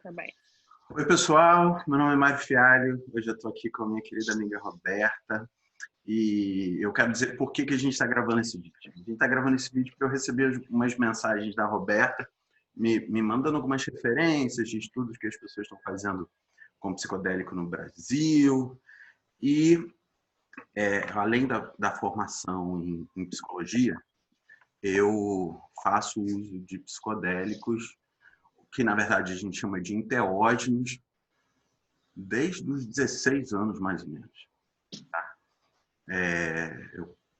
também. Oi, pessoal. Meu nome é Mário Fialho. Hoje eu estou aqui com a minha querida amiga Roberta. E eu quero dizer por que a gente está gravando esse vídeo. A gente está gravando esse vídeo porque eu recebi umas mensagens da Roberta me mandando algumas referências de estudos que as pessoas estão fazendo com psicodélico no Brasil. E, além da formação em psicologia, eu faço uso de psicodélicos, que na verdade a gente chama de enteógenos, desde os 16 anos, mais ou menos. Tá?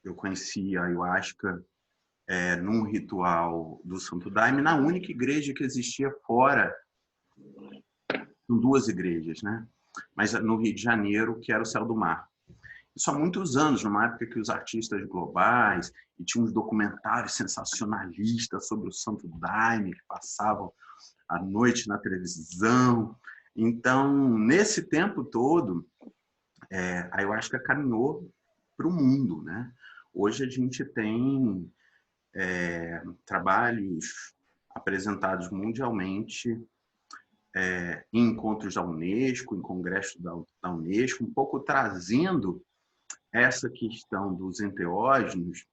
Eu conheci a ayahuasca num ritual do Santo Daime, na única igreja que existia fora, em duas igrejas, né? Mas no Rio de Janeiro, que era o Céu do Mar. Isso há muitos anos, numa época que os artistas globais, e tinha uns documentários sensacionalistas sobre o Santo Daime, que passavam à noite na televisão. Então, nesse tempo todo, a ayahuasca caminhou para o mundo, né? Hoje a gente tem trabalhos apresentados mundialmente em encontros da Unesco, em congressos da Unesco, um pouco trazendo essa questão dos enteógenos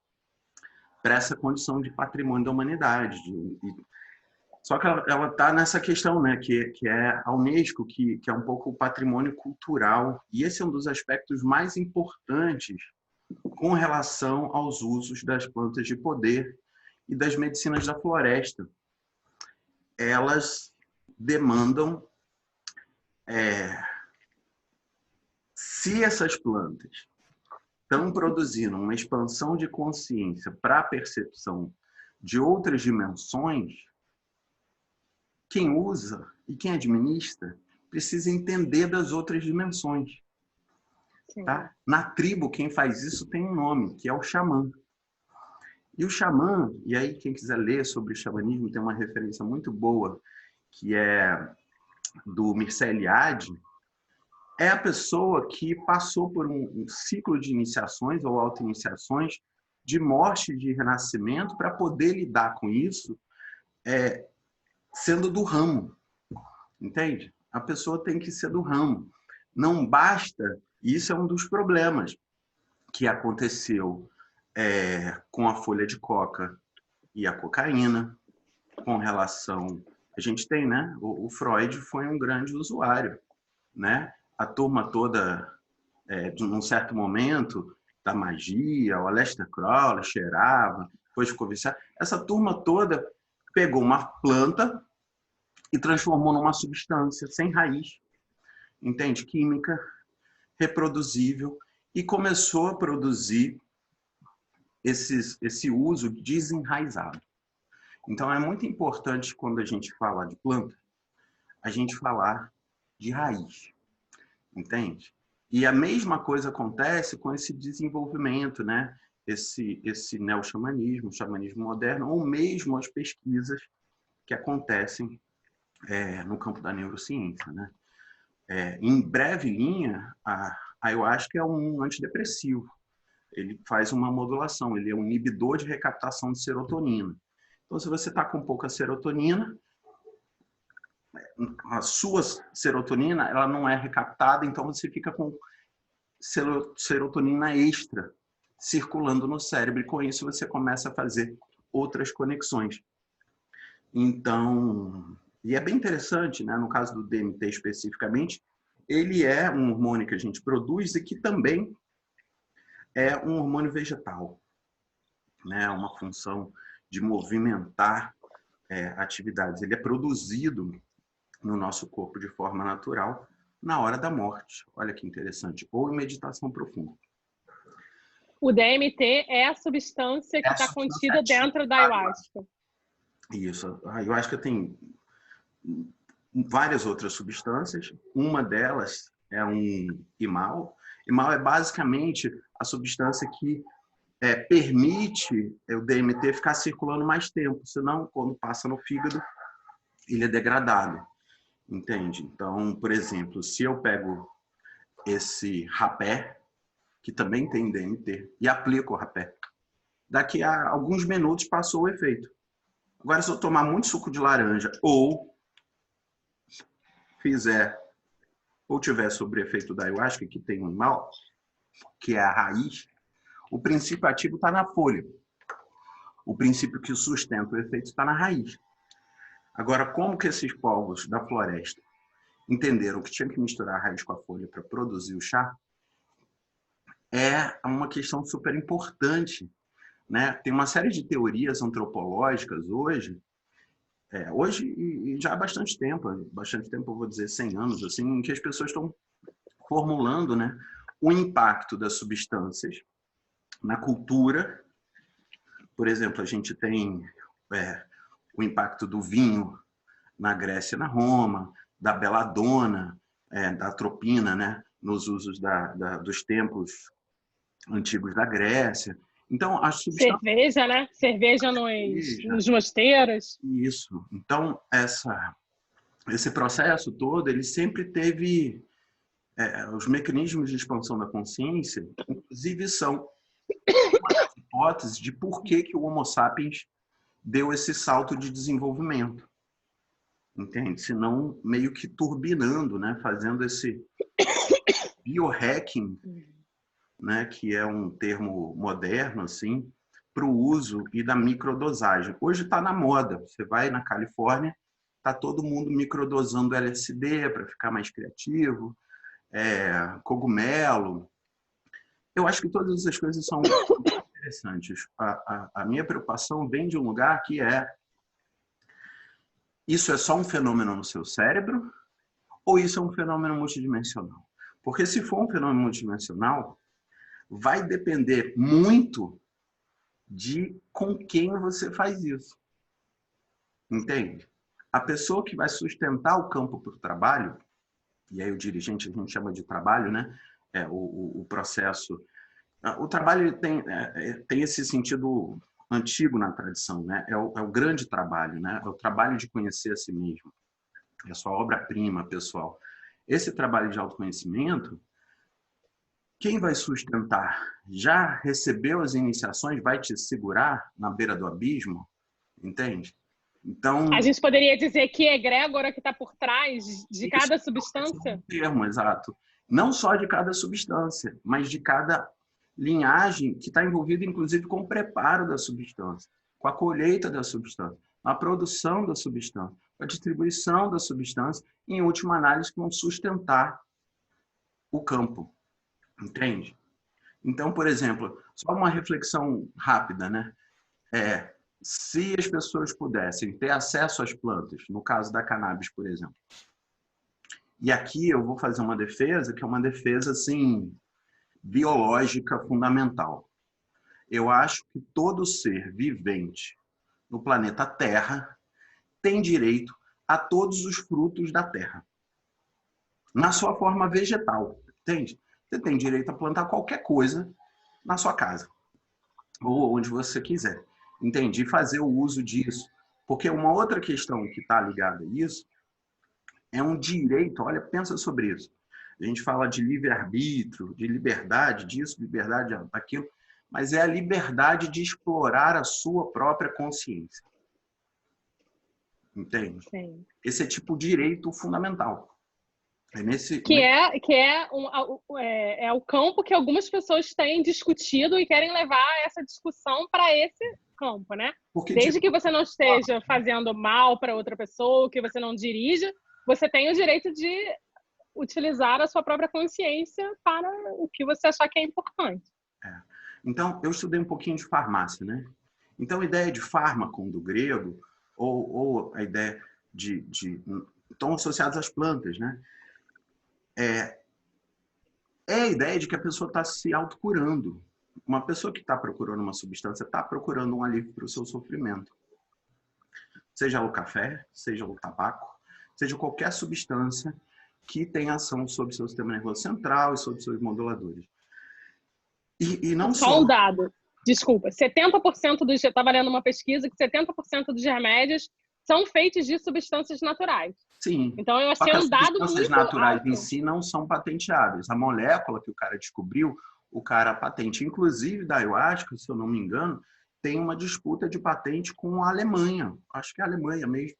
para essa condição de patrimônio da humanidade. Só que ela está nessa questão, né, que é a Unesco, que é um pouco o patrimônio cultural. E esse é um dos aspectos mais importantes com relação aos usos das plantas de poder e das medicinas da floresta. Elas demandam, se essas plantas estão produzindo uma expansão de consciência para a percepção de outras dimensões, quem usa e quem administra precisa entender das outras dimensões. Tá? Na tribo, quem faz isso tem um nome, que é o xamã. E o xamã, e aí quem quiser ler sobre o xamanismo, tem uma referência muito boa, que é do Mircea Eliade, é a pessoa que passou por um ciclo de iniciações ou auto-iniciações, de morte e de renascimento, para poder lidar com isso, sendo do ramo. Entende? A pessoa tem que ser do ramo. Não basta, e isso é um dos problemas que aconteceu com a folha de coca e a cocaína, com relação... A gente tem, né? O Freud foi um grande usuário, né? A turma toda, num certo momento, da magia, o Aleister Crowley cheirava, depois ficou viciado. Essa turma toda pegou uma planta e transformou numa substância sem raiz, entende? Química, reproduzível, e começou a produzir esse uso desenraizado. Então, é muito importante, quando a gente fala de planta, a gente falar de raiz, entende? E a mesma coisa acontece com esse desenvolvimento, né? Esse neo-xamanismo, xamanismo moderno, ou mesmo as pesquisas que acontecem no campo da neurociência, né? Em breve linha, a ayahuasca é um antidepressivo. Ele faz uma modulação, ele é um inibidor de recaptação de serotonina. Então, se você está com pouca serotonina, a sua serotonina ela não é recaptada, então você fica com serotonina extra circulando no cérebro, e com isso você começa a fazer outras conexões. Então, e é bem interessante, né? No caso do DMT especificamente, ele é um hormônio que a gente produz e que também é um hormônio vegetal, né? Uma função de movimentar atividades. Ele é produzido no nosso corpo de forma natural na hora da morte. Olha que interessante. Ou em meditação profunda. O DMT é a substância que está contida dentro da ayahuasca. Isso. A ayahuasca tem várias outras substâncias. Uma delas é um imal. Imal é basicamente a substância que permite o DMT ficar circulando mais tempo. Senão, quando passa no fígado, ele é degradado. Entende? Então, por exemplo, se eu pego esse rapé, que também tem DMT, e aplico o rapé, daqui a alguns minutos passou o efeito. Agora, se eu tomar muito suco de laranja ou fizer ou tiver sobre efeito da ayahuasca, que tem um mal, que é a raiz, o princípio ativo está na folha. O princípio que sustenta o efeito está na raiz. Agora, como que esses povos da floresta entenderam que tinha que misturar a raiz com a folha para produzir o chá, é uma questão super importante, né? Tem uma série de teorias antropológicas hoje e já há bastante tempo eu vou dizer 100 anos, assim, em que as pessoas estão formulando, né, o impacto das substâncias na cultura. Por exemplo, a gente tem o impacto do vinho na Grécia e na Roma, da beladona, da atropina, né, nos usos dos templos antigos da Grécia. Então, a substância... Cerveja, né? Cerveja nos mosteiros. Isso. Então, esse processo todo, ele sempre teve... os mecanismos de expansão da consciência, inclusive, são uma das hipóteses de por que o Homo sapiens deu esse salto de desenvolvimento. Entende? Senão, meio que turbinando, né? Fazendo esse biohacking, né? Que é um termo moderno, assim, para o uso e da microdosagem. Hoje está na moda. Você vai na Califórnia, está todo mundo microdosando LSD para ficar mais criativo, cogumelo. Eu acho que todas essas coisas são interessantes. A minha preocupação vem de um lugar que isso é só um fenômeno no seu cérebro ou isso é um fenômeno multidimensional? Porque se for um fenômeno multidimensional, vai depender muito de com quem você faz isso. Entende? A pessoa que vai sustentar o campo para o trabalho, e aí o dirigente a gente chama de trabalho, né? O processo... O trabalho tem esse sentido antigo na tradição, né? É o grande trabalho, né? É o trabalho de conhecer a si mesmo. É a sua obra-prima, pessoal. Esse trabalho de autoconhecimento, quem vai sustentar? Já recebeu as iniciações? Vai te segurar na beira do abismo? Entende? Então, a gente poderia dizer que é egrégora que está por trás de cada substância? É um termo, exato. Não só de cada substância, mas de cada linhagem que está envolvida, inclusive, com o preparo da substância, com a colheita da substância, a produção da substância, a distribuição da substância, e, em última análise, que vão sustentar o campo. Entende? Então, por exemplo, só uma reflexão rápida, né? Se as pessoas pudessem ter acesso às plantas, no caso da cannabis, por exemplo. E aqui eu vou fazer uma defesa, que é uma defesa, assim, biológica fundamental. Eu acho que todo ser vivente no planeta Terra tem direito a todos os frutos da terra. Na sua forma vegetal, entende? Você tem direito a plantar qualquer coisa na sua casa. Ou onde você quiser. Entende? E fazer o uso disso. Porque uma outra questão que está ligada a isso é um direito, olha, pensa sobre isso. A gente fala de livre-arbítrio, de liberdade disso, liberdade daquilo, mas é a liberdade de explorar a sua própria consciência. Entende? Sim. Esse é tipo de direito fundamental. É o campo que algumas pessoas têm discutido e querem levar essa discussão para esse campo, né? Porque, desde que você não esteja fazendo mal para outra pessoa, que você não dirija, você tem o direito de utilizar a sua própria consciência para o que você achar que é importante. Então, eu estudei um pouquinho de farmácia, né? Então, a ideia de fármaco do grego, ou a ideia estão associados às plantas, né? É a ideia de que a pessoa está se autocurando. Uma pessoa que está procurando uma substância está procurando um alívio para o seu sofrimento. Seja o café, seja o tabaco, seja qualquer substância que tenha ação sobre o seu sistema nervoso central e sobre seus moduladores. E não só um dado, desculpa, 70% dos... Eu estava lendo uma pesquisa que 70% dos remédios são feitos de substâncias naturais. Sim. Então, eu achei um dado muito alto. As substâncias naturais em si não são patenteáveis. A molécula que o cara descobriu, o cara patente. Inclusive, da ayahuasca, se eu não me engano, tem uma disputa de patente com a Alemanha. Acho que é a Alemanha mesmo,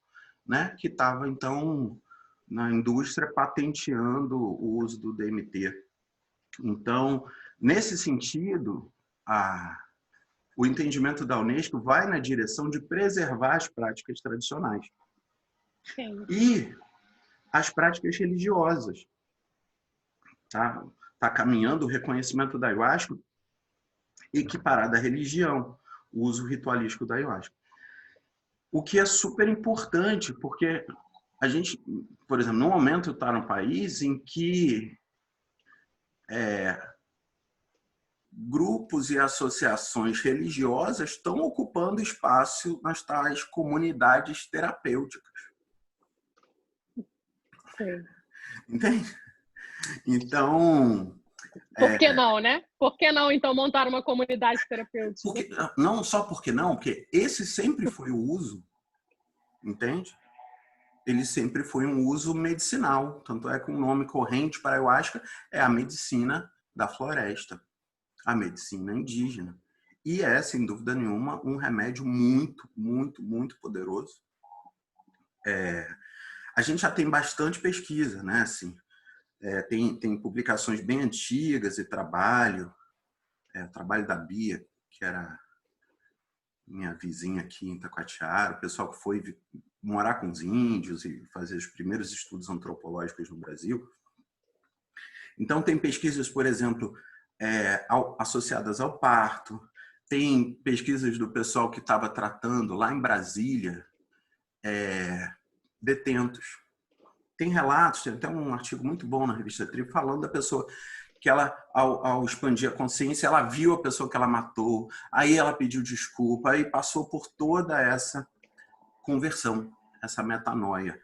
né? Que estava, então, na indústria patenteando o uso do DMT. Então, nesse sentido, o entendimento da Unesco vai na direção de preservar as práticas tradicionais. Sim. E as práticas religiosas. Tá caminhando o reconhecimento da ayahuasca equiparado à religião, o uso ritualístico da ayahuasca. O que é super importante, porque a gente, por exemplo, no momento está num país em que grupos e associações religiosas estão ocupando espaço nas tais comunidades terapêuticas. Sim. Entende? Então... Por que não, né? Por que não, então, montar uma comunidade terapêutica? Não só porque não, porque esse sempre foi o uso, entende? Ele sempre foi um uso medicinal. Tanto é que o nome corrente para a ayahuasca é a medicina da floresta, a medicina indígena. E é, sem dúvida nenhuma, um remédio muito, muito, muito poderoso. A gente já tem bastante pesquisa, né? Assim, tem publicações bem antigas e trabalho da Bia, que era minha vizinha aqui em Itacoatiara, o pessoal que foi morar com os índios e fazer os primeiros estudos antropológicos no Brasil. Então, tem pesquisas, por exemplo, associadas ao parto, tem pesquisas do pessoal que estava tratando lá em Brasília detentos. Tem relatos, tem até um artigo muito bom na revista Tribo falando da pessoa que ela, ao expandir a consciência, ela viu a pessoa que ela matou, aí ela pediu desculpa, aí passou por toda essa conversão, essa metanoia,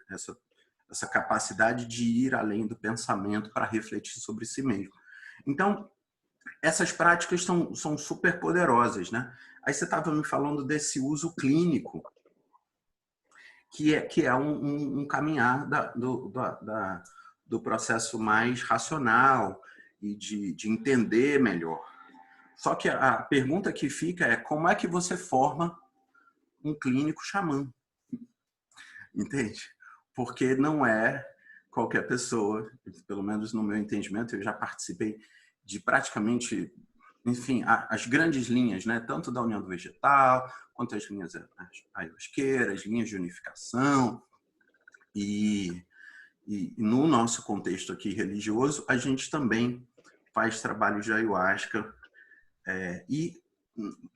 essa capacidade de ir além do pensamento para refletir sobre si mesmo. Então, essas práticas são super poderosas, né? Aí você estava me falando desse uso clínico, que é um caminhar do processo mais racional e de entender melhor. Só que a pergunta que fica é como é que você forma um clínico xamã? Entende? Porque não é qualquer pessoa, pelo menos no meu entendimento, eu já participei de praticamente, enfim, as grandes linhas, né? Tanto da União do Vegetal, quanto as linhas ayahuasqueiras, linhas de unificação. E no nosso contexto aqui religioso, a gente também faz trabalho de ayahuasca. E,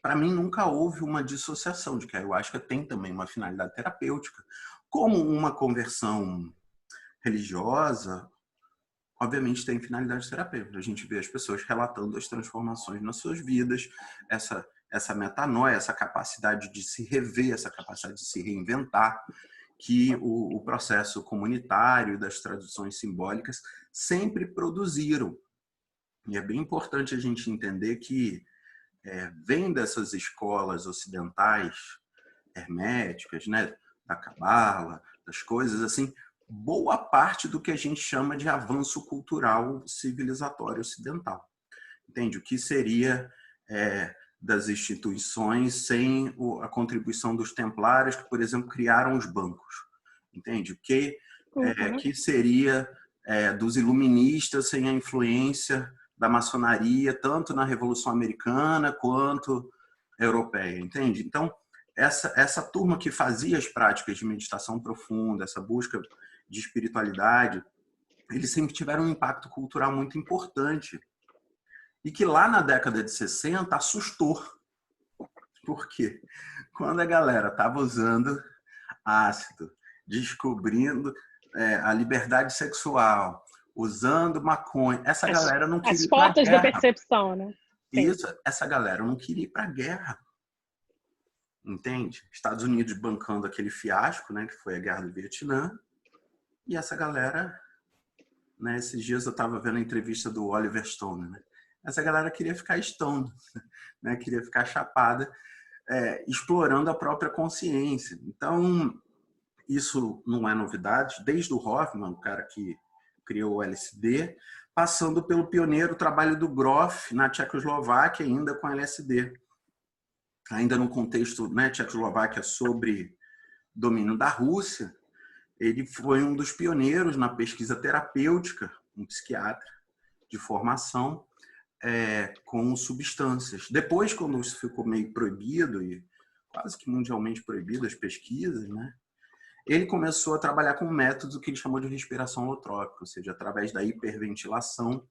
para mim, nunca houve uma dissociação de que a ayahuasca tem também uma finalidade terapêutica. Como uma conversão religiosa, obviamente tem finalidade terapêutica. A gente vê as pessoas relatando as transformações nas suas vidas, essa metanoia, essa capacidade de se rever, essa capacidade de se reinventar, que o processo comunitário das tradições simbólicas sempre produziram. E é bem importante a gente entender que vem dessas escolas ocidentais herméticas, né, da cabala, das coisas assim, boa parte do que a gente chama de avanço cultural civilizatório ocidental. Entende? O que seria das instituições sem a contribuição dos templários, que, por exemplo, criaram os bancos. Entende? O que seria dos iluministas sem a influência da maçonaria, tanto na Revolução Americana quanto europeia. Entende? Então, essa turma que fazia as práticas de meditação profunda, essa busca de espiritualidade, eles sempre tiveram um impacto cultural muito importante. E que lá na década de 60 assustou. Por quê? Quando a galera estava usando ácido, descobrindo a liberdade sexual, usando maconha, essa galera não queria ir para a guerra. As portas da percepção, né? Isso, essa galera não queria ir para a guerra. Entende? Estados Unidos bancando aquele fiasco, né, que foi a Guerra do Vietnã. E essa galera, né, esses dias eu estava vendo a entrevista do Oliver Stone, né? Essa galera queria ficar stoned, né? Queria ficar chapada, explorando a própria consciência. Então, isso não é novidade. Desde o Hoffman, o cara que criou o LSD, passando pelo pioneiro trabalho do Grof na Tchecoslováquia, ainda com LSD. Ainda no contexto, né, Tchecoslováquia sobre domínio da Rússia. ele foi um dos pioneiros na pesquisa terapêutica, um psiquiatra de formação, com substâncias. Depois, quando isso ficou meio proibido e quase que mundialmente proibido as pesquisas, né? Ele começou a trabalhar com um método que ele chamou de respiração holotrópica, ou seja, através da hiperventilação,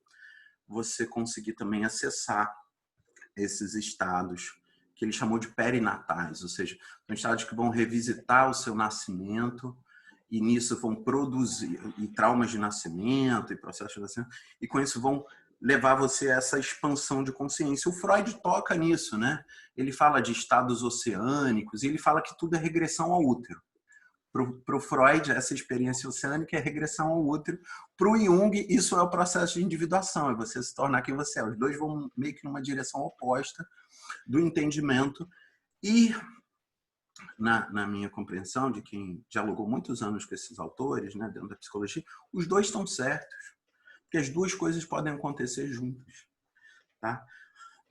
você conseguir também acessar esses estados que ele chamou de perinatais, ou seja, são estados que vão revisitar o seu nascimento e nisso vão produzir e traumas de nascimento e processos de nascimento, e com isso vão levar você a essa expansão de consciência. O Freud toca nisso, né? Ele fala de estados oceânicos e ele fala que tudo é regressão ao útero. Para o Freud, essa experiência oceânica é regressão ao útero. Para o Jung, isso é o processo de individuação, é você se tornar quem você é. Os dois vão meio que numa direção oposta do entendimento. E, na minha compreensão, de quem dialogou muitos anos com esses autores, né, dentro da psicologia, os dois estão certos, porque as duas coisas podem acontecer juntas. Tá?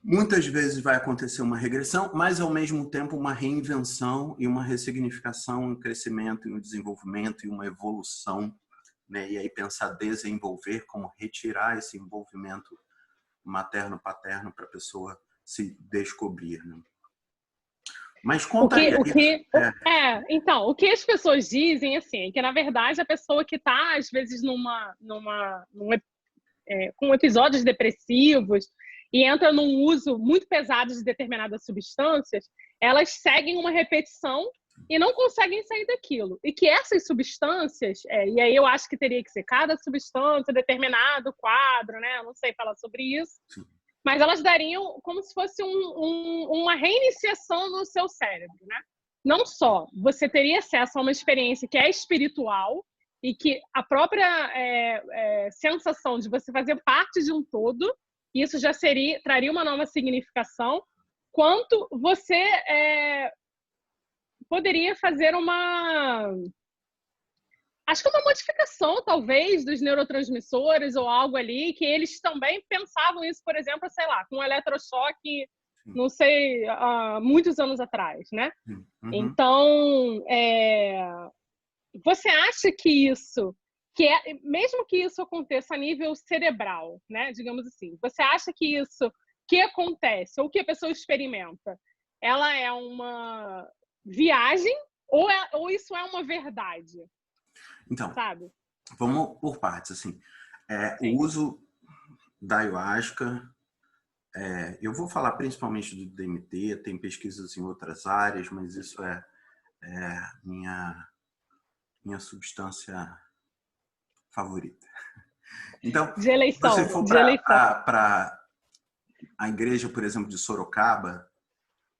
Muitas vezes vai acontecer uma regressão, mas ao mesmo tempo uma reinvenção e uma ressignificação, um crescimento e um desenvolvimento e uma evolução, né? E aí pensar desenvolver como retirar esse envolvimento materno-paterno para a pessoa se descobrir, né? Mas conta aí. Então, o que as pessoas dizem assim, é que na verdade a pessoa que está às vezes com episódios depressivos e entra num uso muito pesado de determinadas substâncias, elas seguem uma repetição e não conseguem sair daquilo. E que essas substâncias, e aí eu acho que teria que ser cada substância, determinado quadro, né? Eu não sei falar sobre isso, mas elas dariam como se fosse uma reiniciação no seu cérebro, né? Não só você teria acesso a uma experiência que é espiritual e que a própria sensação de você fazer parte de um todo, isso já traria uma nova significação, quanto você poderia fazer acho que uma modificação, talvez, dos neurotransmissores ou algo ali, que eles também pensavam isso, por exemplo, sei lá, com um eletrochoque, não sei, há muitos anos atrás, né? Uhum. Então, você acha que isso, mesmo que isso aconteça a nível cerebral, né, digamos assim, você acha que isso que acontece, ou que a pessoa experimenta, ela é uma viagem ou isso é uma verdade? Então, sabe? Vamos por partes, assim. O uso da ayahuasca, eu vou falar principalmente do DMT, tem pesquisas em outras áreas, mas isso é minha substância favorita. Então, de eleição, se você for para a igreja, por exemplo, de Sorocaba,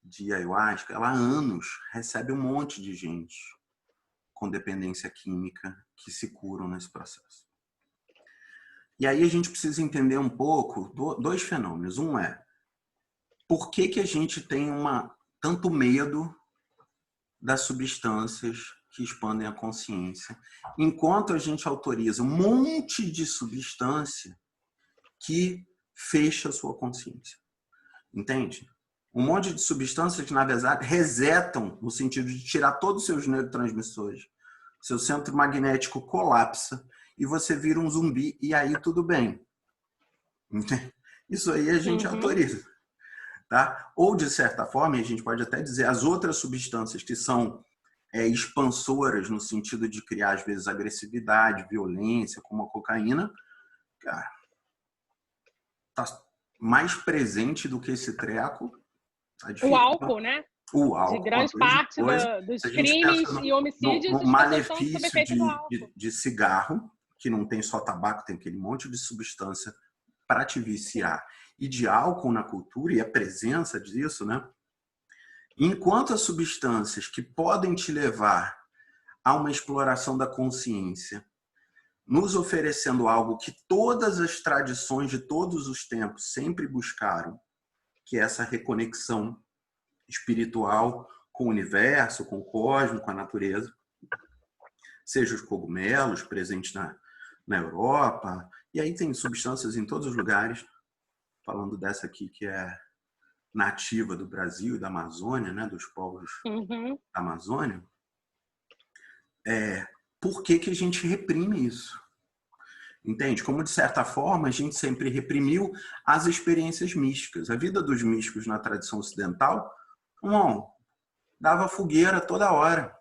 de ayahuasca, ela há anos recebe um monte de gente com dependência química que se curam nesse processo. E aí a gente precisa entender um pouco dois fenômenos. Um é, por que a gente tem tanto medo das substâncias que expandem a consciência, enquanto a gente autoriza um monte de substância que fecha a sua consciência. Entende? Um monte de substâncias que, na verdade, resetam no sentido de tirar todos os seus neurotransmissores. Seu centro magnético colapsa e você vira um zumbi e aí tudo bem. Entende? Isso aí a gente autoriza. Tá? Ou, de certa forma, a gente pode até dizer, as outras substâncias que são expansoras no sentido de criar, às vezes, agressividade, violência, como a cocaína, cara, tá mais presente do que esse treco. Tá difícil. O álcool, né? O álcool. De grande parte dos crimes e homicídios, no malefício de cigarro, que não tem só tabaco, tem aquele monte de substância para te viciar. E de álcool na cultura e a presença disso, né? Enquanto as substâncias que podem te levar a uma exploração da consciência, nos oferecendo algo que todas as tradições de todos os tempos sempre buscaram, que é essa reconexão espiritual com o universo, com o cosmos, com a natureza, seja os cogumelos presentes na Europa, e aí tem substâncias em todos os lugares, falando dessa aqui que é nativa do Brasil e da Amazônia, né, dos povos da Amazônia, por que que a gente reprime isso? Entende? Como, de certa forma, a gente sempre reprimiu as experiências místicas. A vida dos místicos na tradição ocidental, não, dava fogueira toda hora,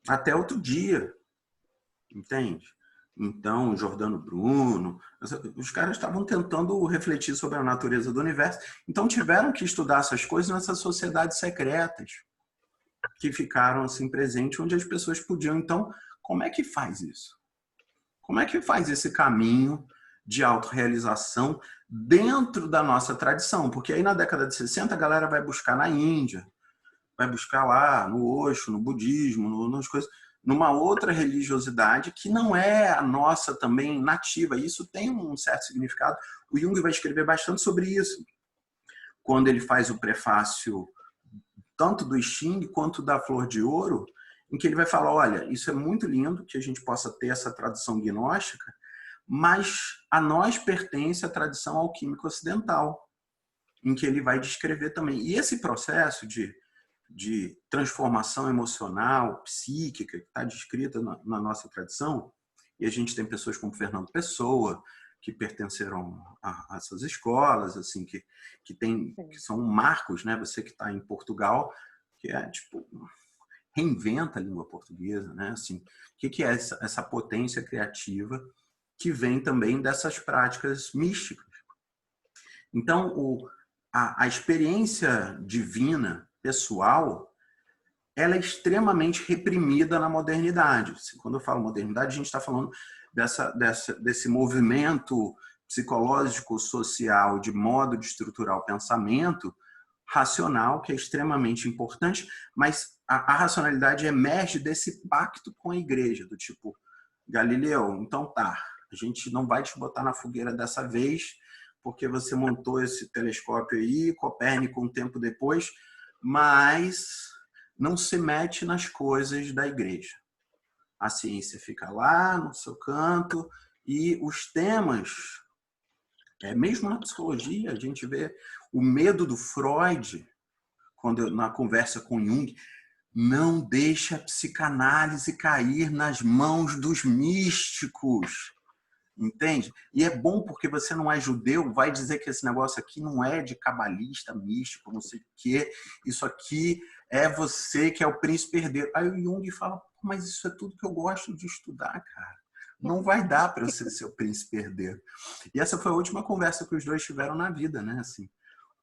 até outro dia, entende? Então, Giordano Bruno, os caras estavam tentando refletir sobre a natureza do universo, então tiveram que estudar essas coisas nessas sociedades secretas que ficaram assim presentes, onde as pessoas podiam. Então, como é que faz isso? Como é que faz esse caminho de autorrealização dentro da nossa tradição? Porque aí na década de 60 a galera vai buscar na Índia, vai buscar lá no Osho, no budismo, nas coisas, numa outra religiosidade que não é a nossa também nativa. Isso tem um certo significado. O Jung vai escrever bastante sobre isso, quando ele faz o prefácio tanto do I Ching quanto da Flor de Ouro, em que ele vai falar, olha, isso é muito lindo que a gente possa ter essa tradição gnóstica, mas a nós pertence a tradição alquímica ocidental, em que ele vai descrever também. E esse processo de transformação emocional, psíquica, que está descrita na nossa tradição, e a gente tem pessoas como Fernando Pessoa, que pertenceram a essas escolas, assim, que são marcos, né? Você que está em Portugal, que é tipo reinventa a língua portuguesa, né? Assim, o que é essa potência criativa que vem também dessas práticas místicas? Então, a experiência divina pessoal, ela é extremamente reprimida na modernidade. Quando eu falo modernidade, a gente está falando desse movimento psicológico, social, de modo de estruturar o pensamento racional, que é extremamente importante, mas a racionalidade emerge desse pacto com a igreja, do tipo, Galileu, então tá, a gente não vai te botar na fogueira dessa vez, porque você montou esse telescópio aí, Copérnico um tempo depois, mas não se mete nas coisas da igreja. A ciência fica lá no seu canto e os temas, mesmo na psicologia, a gente vê o medo do Freud, na conversa com Jung, não deixa a psicanálise cair nas mãos dos místicos. Entende? E é bom porque você não é judeu, vai dizer que esse negócio aqui não é de cabalista, místico, não sei o quê. Isso aqui é você que é o príncipe herdeiro. Aí o Jung fala, mas isso é tudo que eu gosto de estudar, cara. Não vai dar para eu ser seu príncipe herdeiro. E essa foi a última conversa que os dois tiveram na vida, né? Assim,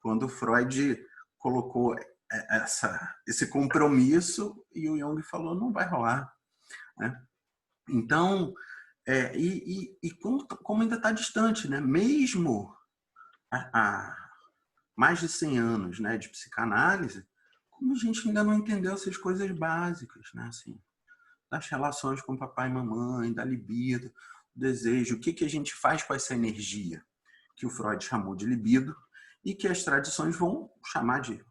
quando o Freud colocou esse compromisso e o Jung falou, não vai rolar. Né? Então, como ainda está distante, né? Mesmo há mais de 100 anos, né, de psicanálise, como a gente ainda não entendeu essas coisas básicas, né? Assim, das relações com papai e mamãe, da libido, do desejo, o que a gente faz com essa energia que o Freud chamou de libido e que as tradições vão chamar de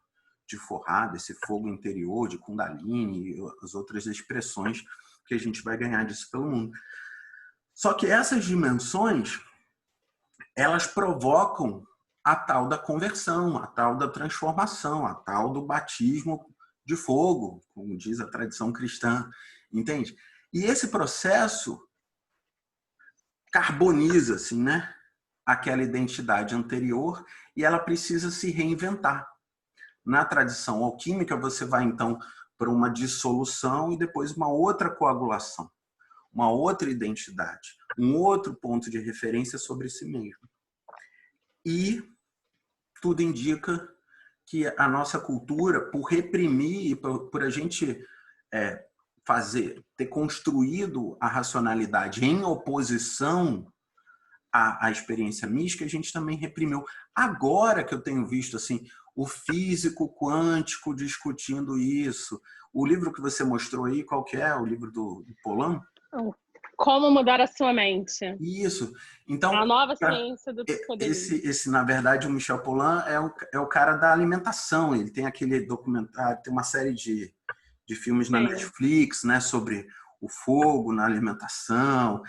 forrada, esse fogo interior, de Kundalini e as outras expressões que a gente vai ganhar disso pelo mundo. Só que essas dimensões, elas provocam a tal da conversão, a tal da transformação, a tal do batismo de fogo, como diz a tradição cristã, entende? E esse processo carboniza, assim, né, aquela identidade anterior e ela precisa se reinventar. Na tradição alquímica, você vai, então, para uma dissolução e depois uma outra coagulação, uma outra identidade, um outro ponto de referência sobre si mesmo. E tudo indica que a nossa cultura, por reprimir, por a gente ter construído a racionalidade em oposição à experiência mística, a gente também reprimiu. Agora que eu tenho visto assim, o físico quântico discutindo isso, o livro que você mostrou aí, qual que é? O livro do Pollan? Como mudar a sua mente. Isso. Então, a nova ciência do psicodelismo. Na verdade, o Michel Pollan é o cara da alimentação. Ele tem aquele documentário, tem uma série de filmes na Netflix, né, sobre o fogo na alimentação.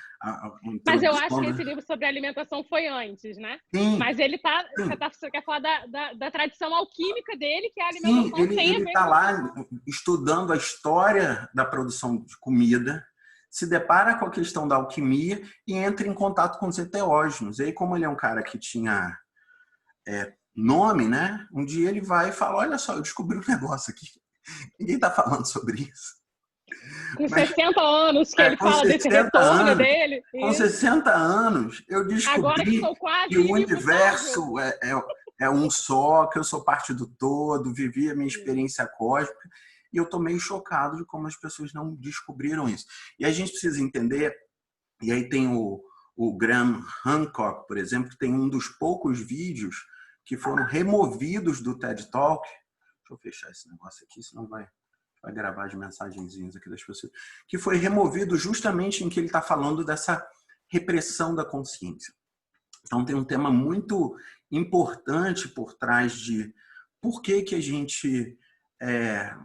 Mas eu acho que esse livro sobre alimentação foi antes, né? Sim. Mas ele tá. Você quer falar da tradição alquímica dele, que é a alimentação. Sim, ele está lá estudando a história da produção de comida, se depara com a questão da alquimia e entra em contato com os enteógenos. E aí, como ele é um cara que tinha nome, né? Um dia ele vai e fala, olha só, eu descobri um negócio aqui. Ninguém está falando sobre isso. Com 60 anos que ele com fala desse retorno anos, dele. Com 60 anos, eu Agora que descobri sou quase que o universo é um só, que eu sou parte do todo, vivi a minha experiência cósmica, e eu estou meio chocado de como as pessoas não descobriram isso. E a gente precisa entender, e aí tem o Graham Hancock, por exemplo, que tem um dos poucos vídeos que foram removidos do TED Talk. Deixa eu fechar esse negócio aqui, senão vai gravar as mensagenzinhas aqui das pessoas. Que foi removido justamente em que ele está falando dessa repressão da consciência. Então tem um tema muito importante por trás de por que a gente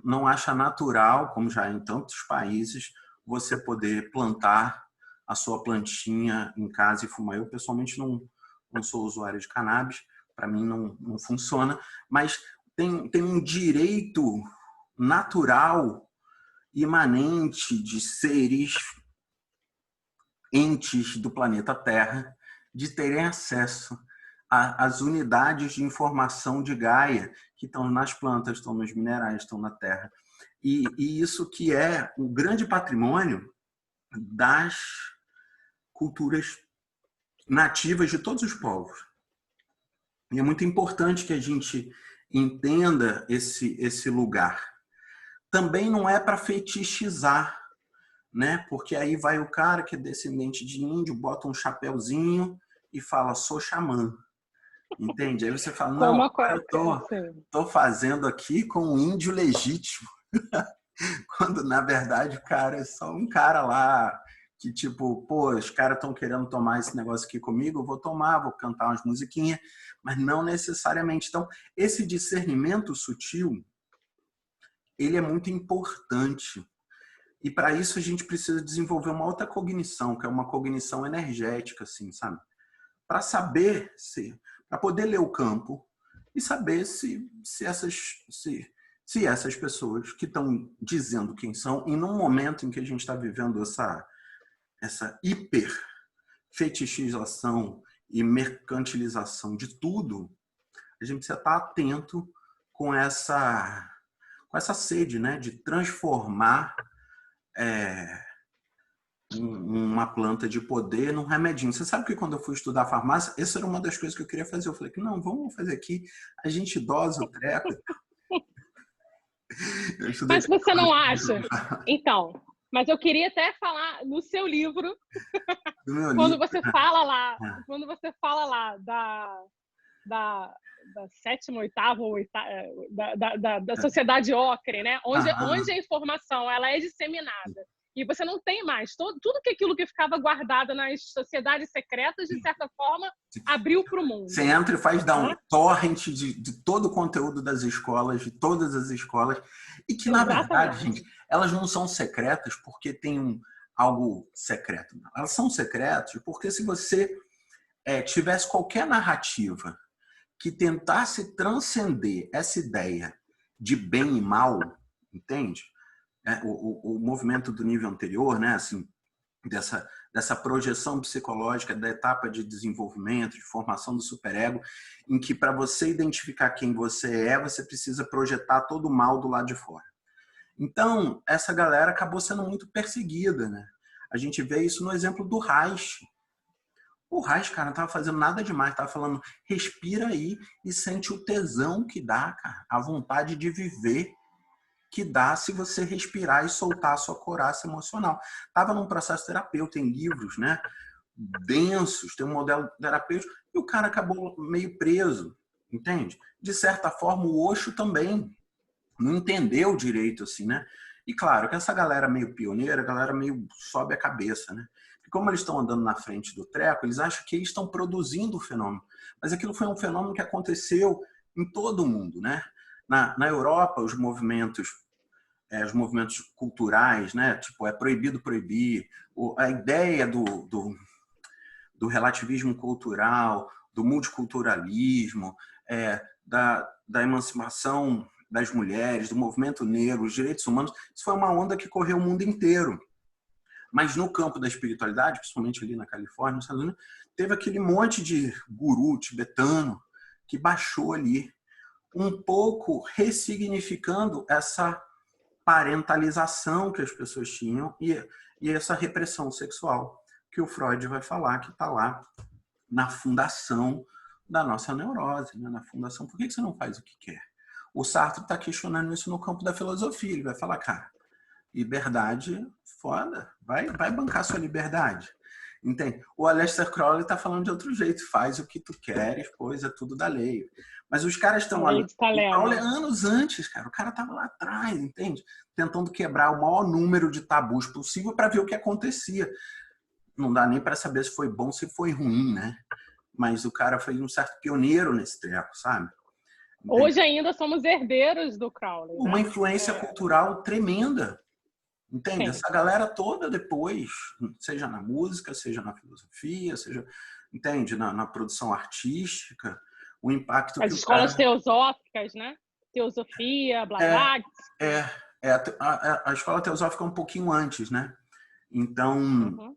não acha natural, como já em tantos países, você poder plantar a sua plantinha em casa e fumar. Eu, pessoalmente, não sou usuário de cannabis, para mim não funciona, mas tem um direito natural, imanente de seres, entes do planeta Terra, de terem acesso às unidades de informação de Gaia, que estão nas plantas, estão nos minerais, estão na Terra. E isso que é o grande patrimônio das culturas nativas de todos os povos. E é muito importante que a gente entenda esse lugar. Também não é para fetichizar, né? Porque aí vai o cara que é descendente de índio, bota um chapéuzinho e fala, sou xamã. Entende? Aí você fala, não, agora eu tô fazendo aqui com um índio legítimo. Quando, na verdade, o cara é só um cara lá que, tipo, pô, os caras estão querendo tomar esse negócio aqui comigo, eu vou tomar, vou cantar umas musiquinhas, mas não necessariamente. Então, esse discernimento sutil, ele é muito importante. E para isso a gente precisa desenvolver uma outra cognição, que é uma cognição energética, assim, sabe? Para saber para poder ler o campo e saber se essas pessoas que estão dizendo quem são, e num momento em que a gente está vivendo essa hiper fetichização e mercantilização de tudo, a gente precisa estar atento com essa sede, né, de transformar uma planta de poder num remedinho. Você sabe que quando eu fui estudar farmácia, essa era uma das coisas que eu queria fazer. Eu falei que não, vamos fazer aqui, a gente dosa o treco. Mas você não acha? Então, mas eu queria até falar no seu livro, quando você fala lá da sétima, oitava, da sociedade ocre, né? Onde a informação ela é disseminada. E você não tem mais. Tudo aquilo que ficava guardado nas sociedades secretas, de certa forma, abriu para o mundo. Você entra e faz dar um torrent de todo o conteúdo das escolas, de todas as escolas. E que, na verdade, gente, elas não são secretas porque tem algo secreto. Elas são secretas porque se você tivesse qualquer narrativa que tentasse transcender essa ideia de bem e mal, entende? O movimento do nível anterior, né, assim, dessa projeção psicológica da etapa de desenvolvimento, de formação do superego, em que para você identificar quem você é, você precisa projetar todo o mal do lado de fora. Então, essa galera acabou sendo muito perseguida, né? A gente vê isso no exemplo do Reich. O Reich, cara, não estava fazendo nada demais, estava falando, respira aí e sente o tesão que dá, cara, a vontade de viver que dá se você respirar e soltar a sua couraça emocional. Estava num processo terapêutico, tem livros, né, densos, tem um modelo terapêutico, e o cara acabou meio preso, entende? De certa forma, o Osho também não entendeu direito, assim, né? E claro que essa galera meio pioneira, a galera meio sobe a cabeça, né? Porque como eles estão andando na frente do treco, eles acham que eles estão produzindo o fenômeno. Mas aquilo foi um fenômeno que aconteceu em todo o mundo, né? Na Europa, os movimentos culturais, né? Tipo, é proibido proibir. A ideia do relativismo cultural, do multiculturalismo, da emancipação das mulheres, do movimento negro, os direitos humanos, isso foi uma onda que correu o mundo inteiro. Mas no campo da espiritualidade, principalmente ali na Califórnia, nos Estados Unidos, teve aquele monte de guru tibetano que baixou ali, um pouco ressignificando essa parentalização que as pessoas tinham e essa repressão sexual que o Freud vai falar, que está lá na fundação da nossa neurose, né? Na fundação. Por que você não faz o que quer? O Sartre está questionando isso no campo da filosofia. Ele vai falar, cara, liberdade, foda, vai bancar sua liberdade. Entende? O Aleister Crowley está falando de outro jeito, faz o que tu queres, pois é tudo da lei. Mas os caras estão lá, o Crowley anos antes, cara, o cara estava lá atrás, entende? Tentando quebrar o maior número de tabus possível para ver o que acontecia. Não dá nem para saber se foi bom, se foi ruim, né? Mas o cara foi um certo pioneiro nesse treco, sabe? Entende? Hoje ainda somos herdeiros do Crowley. Uma influência cultural tremenda. Entende? Sim. Essa galera toda depois, seja na música, seja na filosofia, seja, entende? Na produção artística, o impacto as escolas teosóficas, né? Teosofia, Blavatsky. A escola teosófica é um pouquinho antes, né? Então,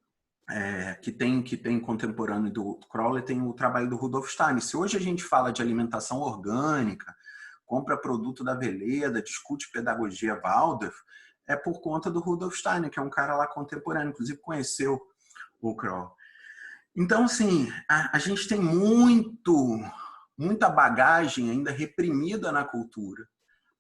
que tem contemporâneo do Crowley, tem o trabalho do Rudolf Steiner. Se hoje a gente fala de alimentação orgânica, compra produto da Veleda, discute pedagogia Waldorf, é por conta do Rudolf Steiner, que é um cara lá contemporâneo, inclusive conheceu o Crowley. Então, assim, a gente tem muita bagagem ainda reprimida na cultura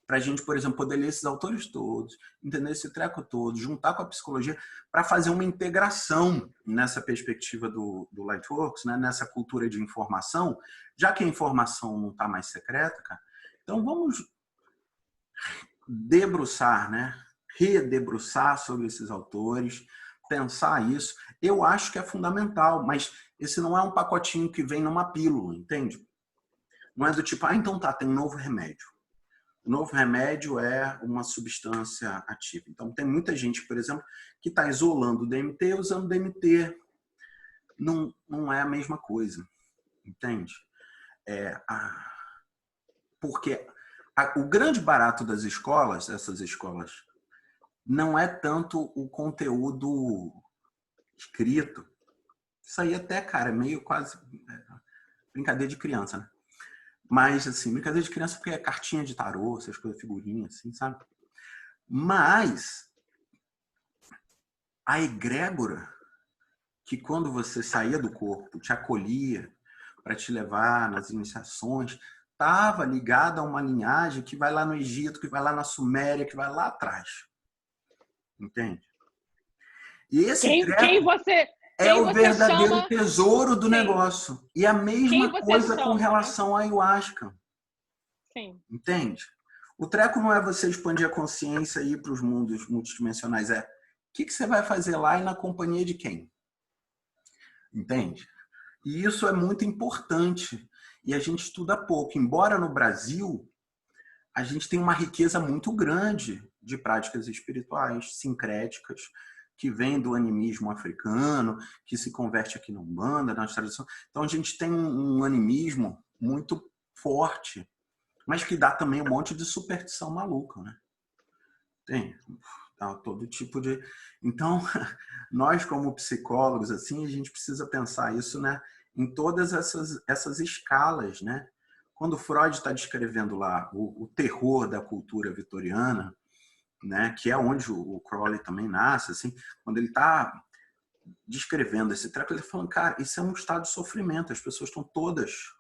para a gente, por exemplo, poder ler esses autores todos, entender esse treco todo, juntar com a psicologia para fazer uma integração nessa perspectiva do Lightworks, né? Nessa cultura de informação, já que a informação não está mais secreta, cara, então vamos debruçar, né? Redebruçar sobre esses autores, pensar isso. Eu acho que é fundamental, mas esse não é um pacotinho que vem numa pílula, entende? Não é do tipo, então tá, tem um novo remédio. O novo remédio é uma substância ativa. Então, tem muita gente, por exemplo, que está isolando o DMT usando DMT. Não é a mesma coisa, entende? Porque o grande barato das escolas, essas escolas, não é tanto o conteúdo escrito. Isso aí até, cara, é meio quase brincadeira de criança, né? Mas, assim, brincadeira de criança porque é cartinha de tarô, essas coisas, figurinha, assim, sabe? Mas a egrégora que quando você saía do corpo, te acolhia para te levar nas iniciações, estava ligada a uma linhagem que vai lá no Egito, que vai lá na Suméria, que vai lá atrás. Entende? E esse é o verdadeiro tesouro do negócio. E a mesma coisa com relação à ayahuasca. Sim. Entende? O treco não é você expandir a consciência e ir para os mundos multidimensionais. É o que você vai fazer lá e na companhia de quem? Entende? E isso é muito importante. E a gente estuda pouco. Embora no Brasil a gente tem uma riqueza muito grande de práticas espirituais, sincréticas, que vem do animismo africano, que se converte aqui na Umbanda, nas tradições. Então a gente tem um animismo muito forte, mas que dá também um monte de superstição maluca, né? Tem todo tipo de... Então, nós como psicólogos, assim, a gente precisa pensar isso, né, em todas essas escalas, né? Quando Freud está descrevendo lá o terror da cultura vitoriana, né, que é onde o Crowley também nasce, assim, quando ele está descrevendo esse treco, ele está falando, cara, isso é um estado de sofrimento, as pessoas estão todas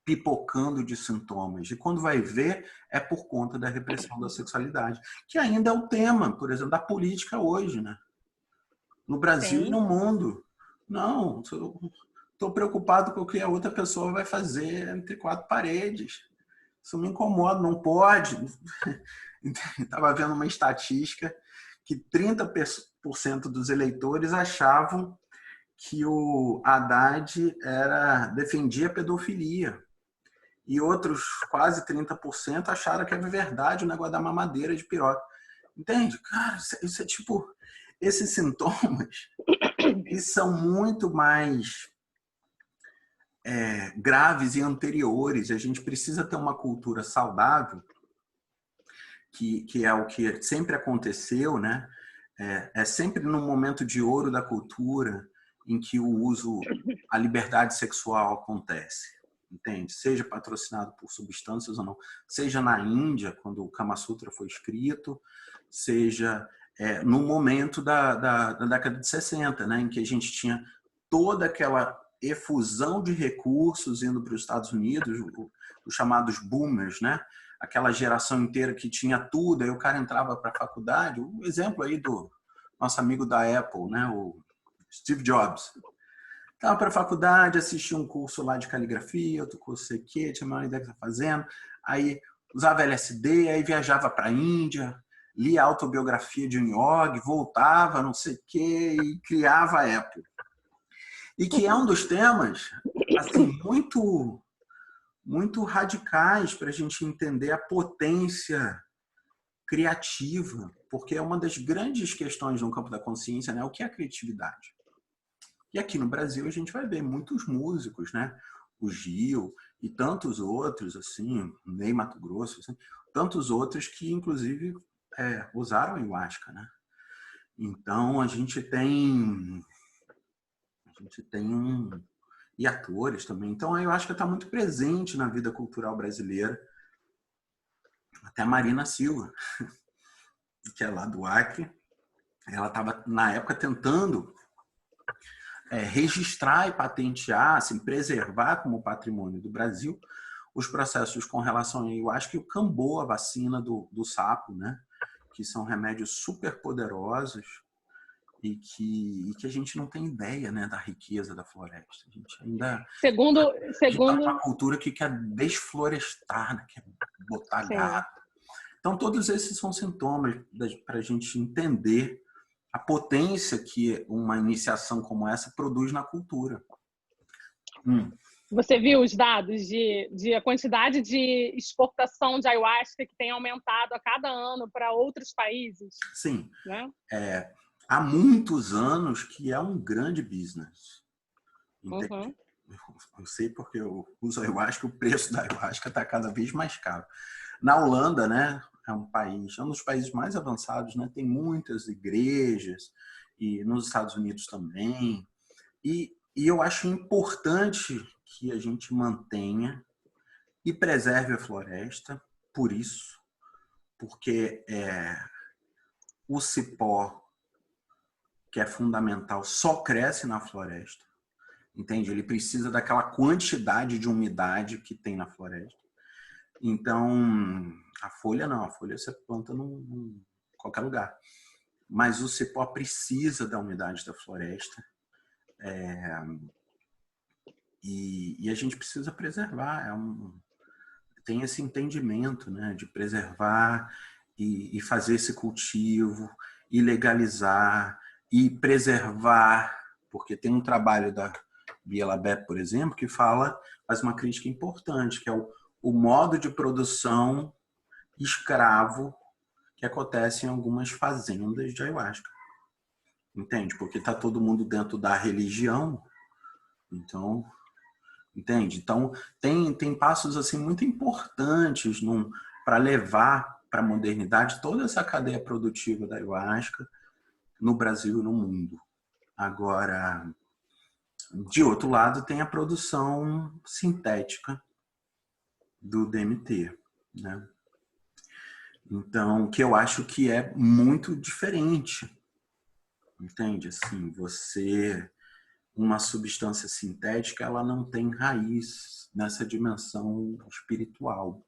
pipocando de sintomas, e quando vai ver, é por conta da repressão da sexualidade, que ainda é o tema, por exemplo, da política hoje, né? No Brasil e no mundo. Não, estou preocupado com o que a outra pessoa vai fazer entre quatro paredes. Isso me incomoda, não pode. Estava vendo uma estatística que 30% dos eleitores achavam que o Haddad defendia a pedofilia. E outros quase 30% acharam que é verdade o negócio da mamadeira de piroca. Entende? Cara, isso é tipo... Esses sintomas, eles são muito mais graves e anteriores. A gente precisa ter uma cultura saudável, que é o que sempre aconteceu, né? é sempre no momento de ouro da cultura em que a liberdade sexual acontece, entende? Seja patrocinado por substâncias ou não, seja na Índia, quando o Kama Sutra foi escrito, seja no momento da década de 60, né, em que a gente tinha toda aquela efusão de recursos indo para os Estados Unidos, os chamados boomers, né? Aquela geração inteira que tinha tudo, aí o cara entrava para a faculdade. O exemplo aí do nosso amigo da Apple, né? O Steve Jobs. Estava para a faculdade, assistia um curso lá de caligrafia, outro curso sei que, tinha uma ideia que estava fazendo, aí usava LSD, aí viajava para a Índia, lia a autobiografia de um yogi, voltava, não sei o que, e criava a Apple. E que é um dos temas assim, muito radicais para a gente entender a potência criativa, porque é uma das grandes questões no campo da consciência, né? O que é a criatividade? E aqui no Brasil a gente vai ver muitos músicos, né? O Gil e tantos outros, assim, Ney Matogrosso, assim, tantos outros que inclusive usaram ayahuasca, né? Então a gente tem e atores também. Então a ayahuasca está muito presente na vida cultural brasileira. Até a Marina Silva, que é lá do Acre, ela estava na época tentando registrar e patentear, assim, preservar como patrimônio do Brasil os processos com relação a ayahuasca e o cambô, a vacina do sapo, né? Que são remédios super poderosos e que a gente não tem ideia, né, da riqueza da floresta. A gente ainda está numa cultura que quer desflorestar, né? Quer botar gado. Então, todos esses são sintomas para a gente entender a potência que uma iniciação como essa produz na cultura. Você viu os dados de a quantidade de exportação de ayahuasca que tem aumentado a cada ano para outros países? Sim. Né? Há muitos anos que é um grande business. Entende? Uhum. Eu sei porque eu uso ayahuasca, o preço da ayahuasca está cada vez mais caro. Na Holanda, né, é um dos países mais avançados, né, tem muitas igrejas, e nos Estados Unidos também. E eu acho importante que a gente mantenha e preserve a floresta, por isso, porque o cipó, que é fundamental, só cresce na floresta, entende? Ele precisa daquela quantidade de umidade que tem na floresta. Então, a folha não, a folha você planta em qualquer lugar. Mas o cipó precisa da umidade da floresta. E a gente precisa preservar. Tem esse entendimento, né, de preservar e fazer esse cultivo, e legalizar, e preservar, porque tem um trabalho da Bia Labé, por exemplo, que faz uma crítica importante, que é o modo de produção escravo que acontece em algumas fazendas de ayahuasca. Entende? Porque está todo mundo dentro da religião, então, entende? Então, tem passos assim muito importantes para levar para a modernidade toda essa cadeia produtiva da ayahuasca no Brasil e no mundo. Agora, de outro lado, tem a produção sintética do DMT, né? Então, que eu acho que é muito diferente, entende? Assim, uma substância sintética, ela não tem raiz nessa dimensão espiritual.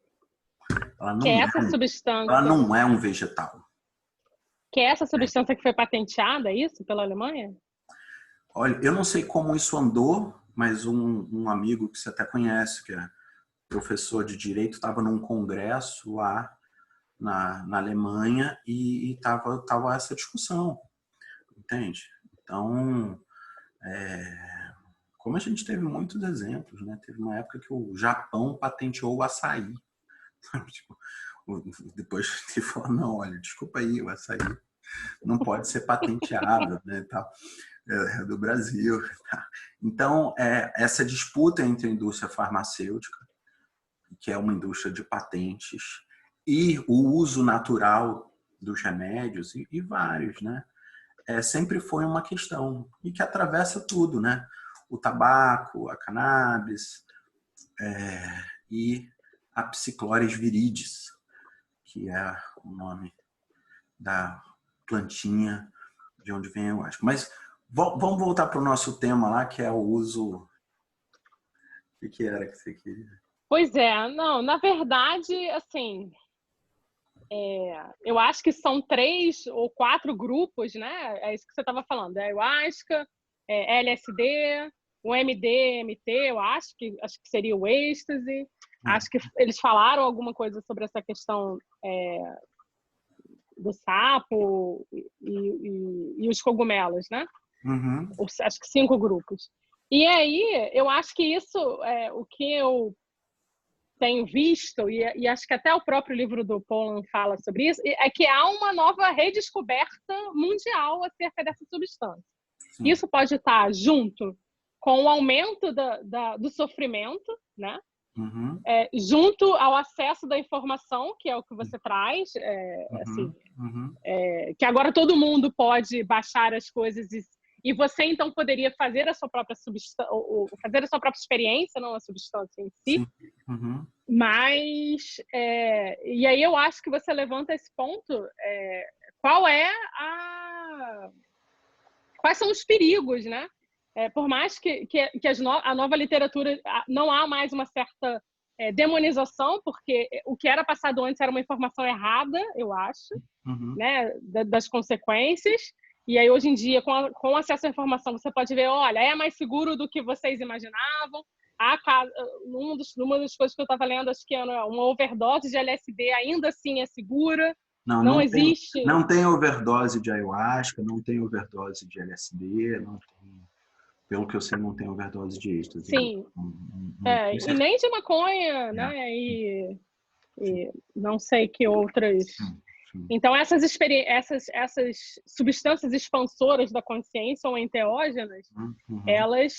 Ela não é um vegetal. Que é essa substância que foi patenteada, isso, pela Alemanha? Olha, eu não sei como isso andou, mas um amigo que você até conhece, que é professor de direito, estava num congresso lá na Alemanha e estava essa discussão, entende? Então, como a gente teve muitos exemplos, né? Teve uma época que o Japão patenteou o açaí. Tipo, depois ele falou, não, olha, desculpa aí, o açaí não pode ser patenteado, né? Tal. É do Brasil. Tá? Então, essa disputa entre a indústria farmacêutica, que é uma indústria de patentes, e o uso natural dos remédios, e vários, né? sempre foi uma questão e que atravessa tudo, né? O tabaco, a cannabis e a Psichloris viridis, que é o nome da plantinha de onde vem a ayahuasca. Mas vamos voltar para o nosso tema lá, que é o uso... O que era que você queria? Pois é, não, na verdade, assim, eu acho que são 3 ou 4 grupos, né? É isso que você estava falando, ayahuasca, LSD, o MDMT, eu acho que seria o êxtase. Acho que eles falaram alguma coisa sobre essa questão do sapo e os cogumelos, né? Uhum. Acho que 5 grupos. E aí, eu acho que isso o que eu tenho visto, e acho que até o próprio livro do Pollan fala sobre isso, é que há uma nova redescoberta mundial acerca dessa substância. Sim. Isso pode estar junto com o aumento do sofrimento, né? Uhum. Junto ao acesso da informação, que é o que você traz, assim, que agora todo mundo pode baixar as coisas e você então poderia fazer a sua própria fazer a sua própria experiência, não a substância em si. Sim. Uhum. Mas e aí eu acho que você levanta esse ponto. Quais são os perigos, né? Por mais que a nova literatura não há mais uma certa demonização, porque o que era passado antes era uma informação errada, eu acho, né? Das consequências. E aí, hoje em dia, com acesso à informação, você pode ver, olha, é mais seguro do que vocês imaginavam. Uma das coisas que eu estava lendo, acho que era uma overdose de LSD, ainda assim é segura. Não existe. Não tem overdose de ayahuasca, não tem overdose de LSD, não tem, pelo que eu sei, não tem overdose de êxtase. Sim. E nem de maconha, né? E não sei que outras. Então, essas substâncias expansoras da consciência ou enteógenas, elas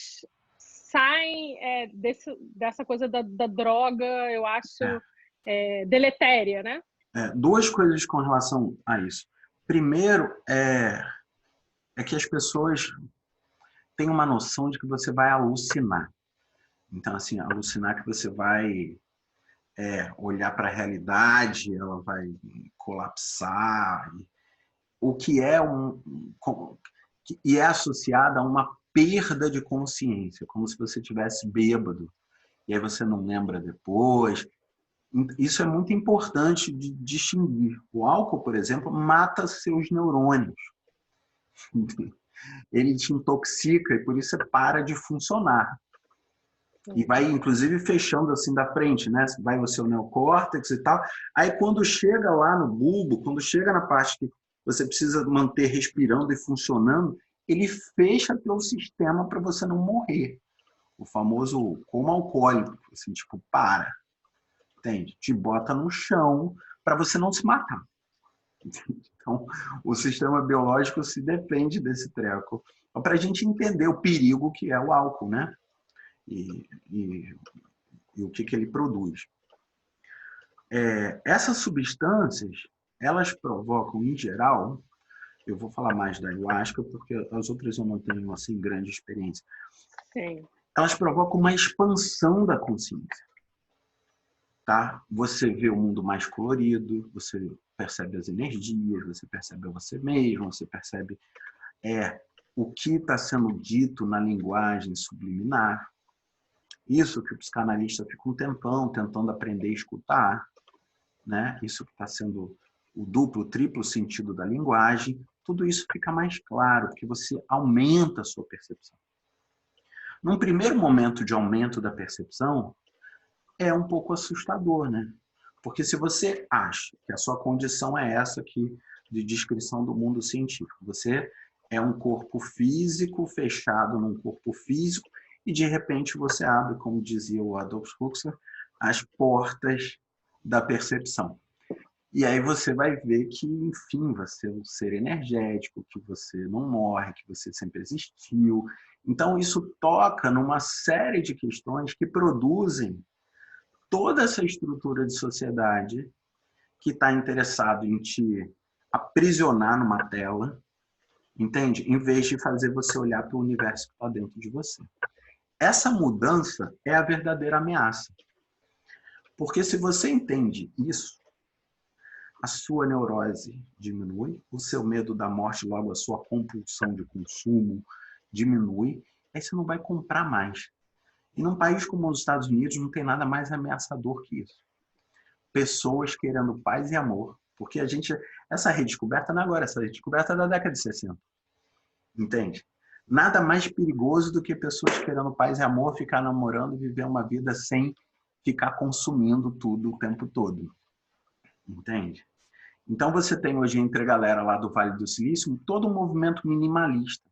saem dessa coisa da droga, eu acho, deletéria, né? 2 coisas com relação a isso. Primeiro, é que as pessoas têm uma noção de que você vai alucinar. Então, assim, alucinar que você vai olhar para a realidade, ela vai colapsar, o que é e é associada a uma perda de consciência, como se você tivesse bêbado e aí você não lembra depois. Isso é muito importante de distinguir. O álcool, por exemplo, mata seus neurônios. Ele te intoxica e por isso você para de funcionar. E vai, inclusive, fechando assim da frente, né? Vai o seu neocórtex e tal. Aí, quando chega lá no bulbo, quando chega na parte que você precisa manter respirando e funcionando, ele fecha teu sistema para você não morrer. O famoso coma alcoólico, assim, tipo, para. Entende? Te bota no chão para você não se matar. Então, o sistema biológico se defende desse treco. Para a gente entender o perigo que é o álcool, né? E o que ele produz. Essas substâncias, elas provocam, em geral, eu vou falar mais da ayahuasca, porque as outras eu não tenho assim grande experiência. Sim. Elas provocam uma expansão da consciência. Tá? Você vê o mundo mais colorido, você percebe as energias, você percebe a você mesmo, você percebe o que está sendo dito na linguagem subliminar. Isso que o psicanalista fica um tempão tentando aprender a escutar, né? Isso que está sendo o duplo, triplo sentido da linguagem, tudo isso fica mais claro, porque você aumenta a sua percepção. Num primeiro momento de aumento da percepção, é um pouco assustador, né? Porque se você acha que a sua condição é essa aqui de descrição do mundo científico, você é um corpo físico fechado num corpo físico e de repente você abre, como dizia o Adolf Huxley, as portas da percepção. E aí você vai ver que, enfim, você é um ser energético, que você não morre, que você sempre existiu. Então isso toca numa série de questões que produzem toda essa estrutura de sociedade que está interessado em te aprisionar numa tela, Entende? Em vez de fazer você olhar para o universo que está dentro de você. Essa mudança é a verdadeira ameaça. Porque se você entende isso, a sua neurose diminui, o seu medo da morte, logo a sua compulsão de consumo diminui, aí você não vai comprar mais. E num país como os Estados Unidos não tem nada mais ameaçador que isso. Pessoas querendo paz e amor. Porque essa redescoberta não é agora, essa redescoberta é da década de 60. Entende? Nada mais perigoso do que pessoas querendo paz e amor, ficar namorando e viver uma vida sem ficar consumindo tudo o tempo todo. Entende? Então você tem hoje entre a galera lá do Vale do Silício todo um movimento minimalista.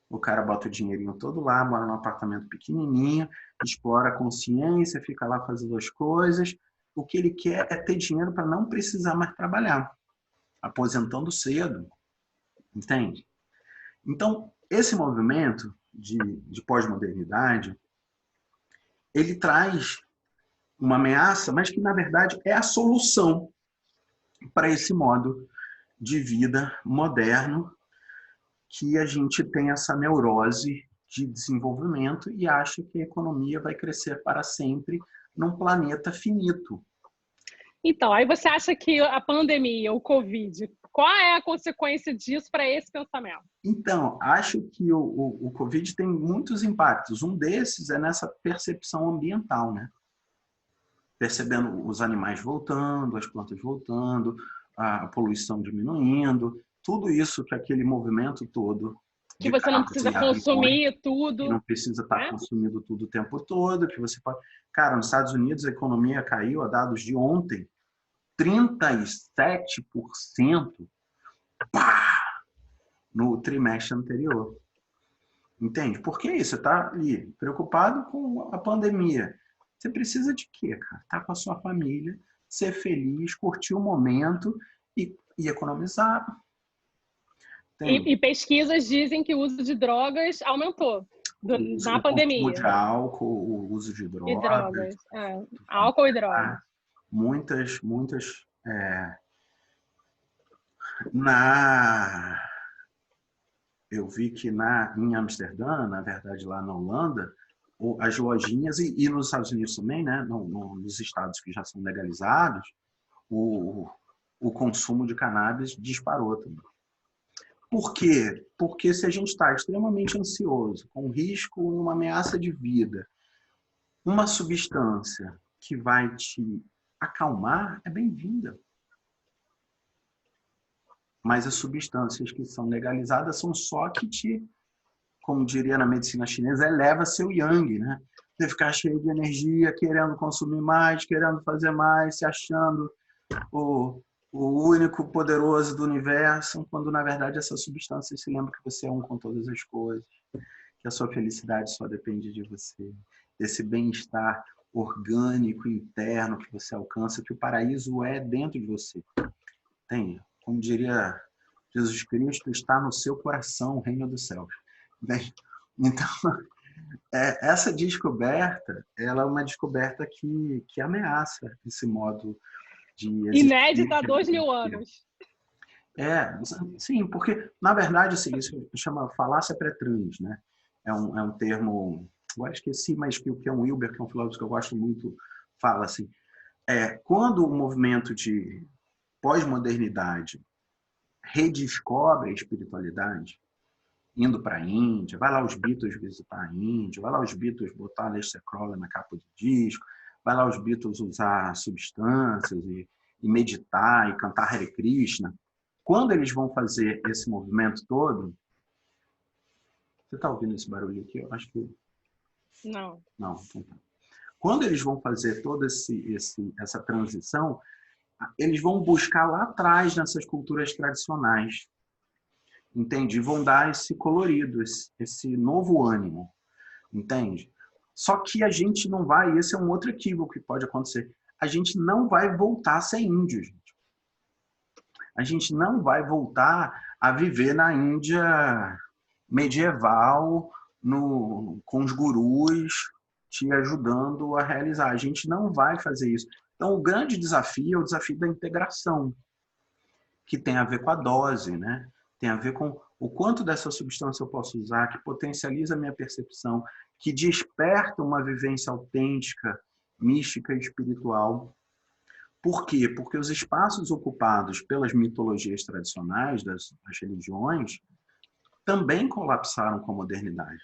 O cara bota o dinheirinho todo lá, mora num apartamento pequenininho, explora a consciência, fica lá fazendo as coisas. O que ele quer é ter dinheiro para não precisar mais trabalhar, aposentando cedo. Entende? Então, esse movimento de pós-modernidade, ele traz uma ameaça, mas que, na verdade, é a solução para esse modo de vida moderno, que a gente tem essa neurose de desenvolvimento e acha que a economia vai crescer para sempre num planeta finito. Então, aí você acha que a pandemia, o Covid, qual é a consequência disso para esse pensamento? Então, acho que o Covid tem muitos impactos. Um desses é nessa percepção ambiental, né? Percebendo os animais voltando, as plantas voltando, a poluição diminuindo, tudo isso que aquele movimento todo que você não precisa consumir tudo. Que não precisa estar consumindo tudo o tempo todo, que você pode... Cara, nos Estados Unidos a economia caiu, a dados de ontem, 37%, pá, no trimestre anterior. Entende? Por que isso? Você está ali preocupado com a pandemia. Você precisa de quê, cara? Estar com a sua família, ser feliz, curtir o momento e economizar. E pesquisas dizem que o uso de drogas aumentou na pandemia. O uso de álcool, o uso de drogas. Álcool e drogas. Muitas. Eu vi que em Amsterdã, na verdade lá na Holanda, as lojinhas, e nos Estados Unidos também, né, nos estados que já são legalizados, o consumo de cannabis disparou também. Por quê? Porque se a gente está extremamente ansioso, com risco, uma ameaça de vida, uma substância que vai te acalmar é bem-vinda. Mas as substâncias que são legalizadas são só que te, como diria na medicina chinesa, eleva seu yang, né? Você ficar cheio de energia, querendo consumir mais, querendo fazer mais, se achando o único poderoso do universo, quando na verdade essa substância se lembra que você é um com todas as coisas, que a sua felicidade só depende de você, desse bem-estar orgânico interno que você alcança, que o paraíso é dentro de você. Entende? Como diria Jesus Cristo, está no seu coração o reino dos céus. Então, essa descoberta, ela é uma descoberta que ameaça esse modo de existir. Inédita há 2.000 anos. Sim, porque, na verdade, assim, isso chama falácia pré-trans, né? É um termo, eu esqueci, mas que o Ken Wilber, que é um filósofo que eu gosto muito, fala assim, quando o movimento de pós-modernidade redescobre a espiritualidade, indo para a Índia, vai lá os Beatles visitar a Índia, vai lá os Beatles botar a Lester Crowley na capa do disco, vai lá os Beatles usar substâncias e meditar e cantar Hare Krishna. Quando eles vão fazer esse movimento todo... Você está ouvindo esse barulho aqui? Eu acho que... Não. Não, então tá. Quando eles vão fazer toda essa transição, eles vão buscar lá atrás nessas culturas tradicionais. Entende? E vão dar esse colorido, esse novo ânimo. Entende? Só que a gente não vai, esse é um outro equívoco que pode acontecer, a gente não vai voltar a ser índio, gente. A gente não vai voltar a viver na Índia medieval, com os gurus te ajudando a realizar. A gente não vai fazer isso. Então, o grande desafio é o desafio da integração, que tem a ver com a dose, né? Tem a ver com O quanto dessa substância eu posso usar que potencializa a minha percepção, que desperta uma vivência autêntica, mística e espiritual. Por quê? Porque os espaços ocupados pelas mitologias tradicionais das religiões também colapsaram com a modernidade.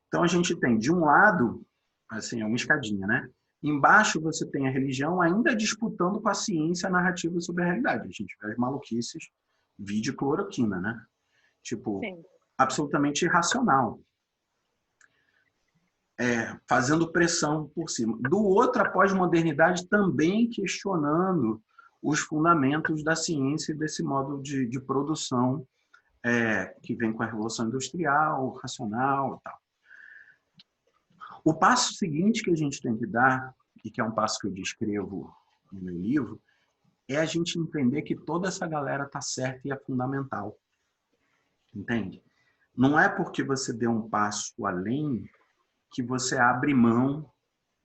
Então a gente tem, de um lado, assim, é uma escadinha, né? Embaixo você tem a religião ainda disputando com a ciência a narrativa sobre a realidade. A gente vê as maluquices, vide cloroquina, né? Tipo, Sim. absolutamente irracional. Fazendo pressão por cima. Do outro, a pós-modernidade também questionando os fundamentos da ciência e desse modo de produção que vem com a Revolução Industrial, racional e tal. O passo seguinte que a gente tem que dar, e que é um passo que eu descrevo no meu livro, é a gente entender que toda essa galera está certa e é fundamental. Entende? Não é porque você deu um passo além que você abre mão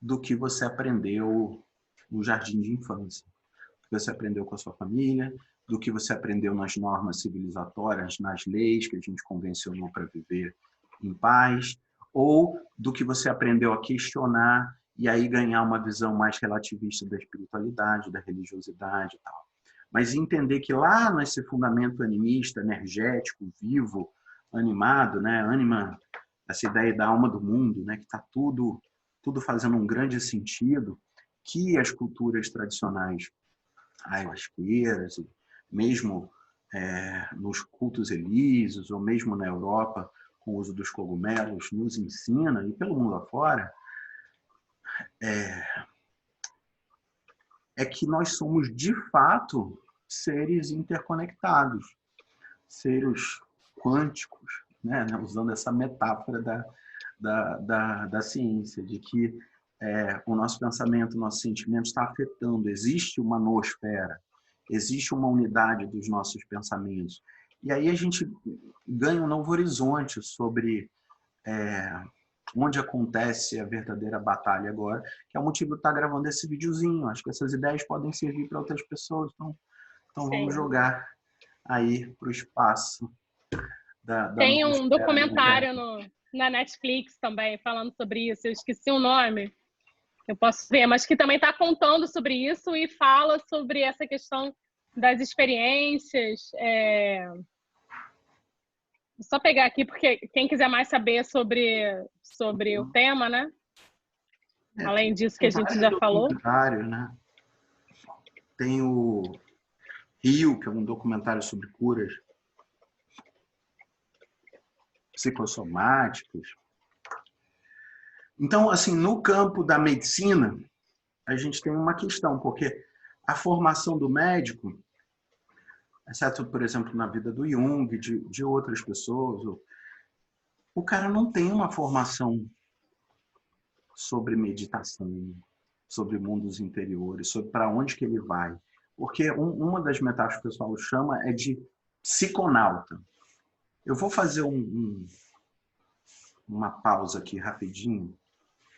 do que você aprendeu no jardim de infância, do que você aprendeu com a sua família, do que você aprendeu nas normas civilizatórias, nas leis que a gente convencionou para viver em paz, ou do que você aprendeu a questionar e aí ganhar uma visão mais relativista da espiritualidade, da religiosidade e tal. Mas entender que lá nesse fundamento animista, energético, vivo, animado, né, ânima, essa ideia da alma do mundo, né, que está tudo fazendo um grande sentido, que as culturas tradicionais ayahuasqueiras, mesmo nos cultos elíseos, ou mesmo na Europa, com o uso dos cogumelos, nos ensina, e pelo mundo afora, é que nós somos, de fato, seres interconectados, seres quânticos, né? Usando essa metáfora da ciência, de que o nosso pensamento, o nosso sentimento está afetando. Existe uma noosfera, existe uma unidade dos nossos pensamentos. E aí a gente ganha um novo horizonte sobre onde acontece a verdadeira batalha agora, que é o motivo de estar gravando esse videozinho. Acho que essas ideias podem servir para outras pessoas, então vamos jogar aí para o espaço da Tem um noosfera. documentário na Netflix também falando sobre isso, eu esqueci o nome. Eu posso ver, mas que também está contando sobre isso e fala sobre essa questão das experiências. Vou só pegar aqui, porque quem quiser mais saber sobre o tema, né? Além disso que a gente já falou. Né? Tem o Rio, que é um documentário sobre curas psicossomáticas. Então, assim, no campo da medicina, a gente tem uma questão, porque a formação do médico, exceto, por exemplo, na vida do Jung, de outras pessoas, o cara não tem uma formação sobre meditação, sobre mundos interiores, sobre para onde que ele vai. Porque uma das metáforas que o pessoal chama é de psiconauta. Eu vou fazer uma pausa aqui rapidinho.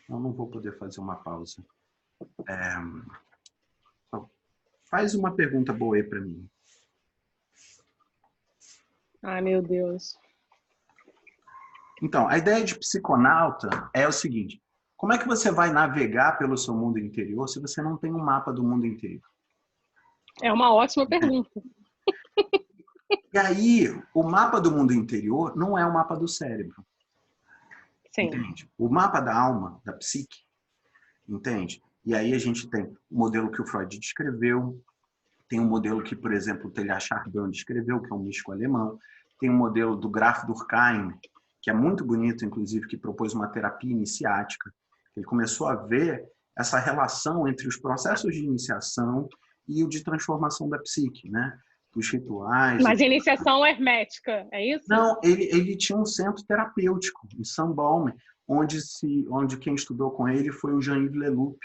Eu não vou poder fazer uma pausa. Faz uma pergunta boa aí para mim. Ai, meu Deus. Então, a ideia de psiconauta é o seguinte: como é que você vai navegar pelo seu mundo interior se você não tem um mapa do mundo interior? É uma ótima pergunta. E aí, o mapa do mundo interior não é o mapa do cérebro. Sim. Entende? O mapa da alma, da psique, entende? E aí a gente tem o modelo que o Freud descreveu, tem um modelo que, por exemplo, o Teilhard Chardin descreveu, que é um místico alemão, tem um modelo do Graf Durkheim, que é muito bonito, inclusive, que propôs uma terapia iniciática. Ele começou a ver essa relação entre os processos de iniciação e o de transformação da psique, né? Dos rituais. Mas iniciação hermética, é isso? Não, ele tinha um centro terapêutico em Saint-Baume, onde quem estudou com ele foi o Jean-Yves Leloup,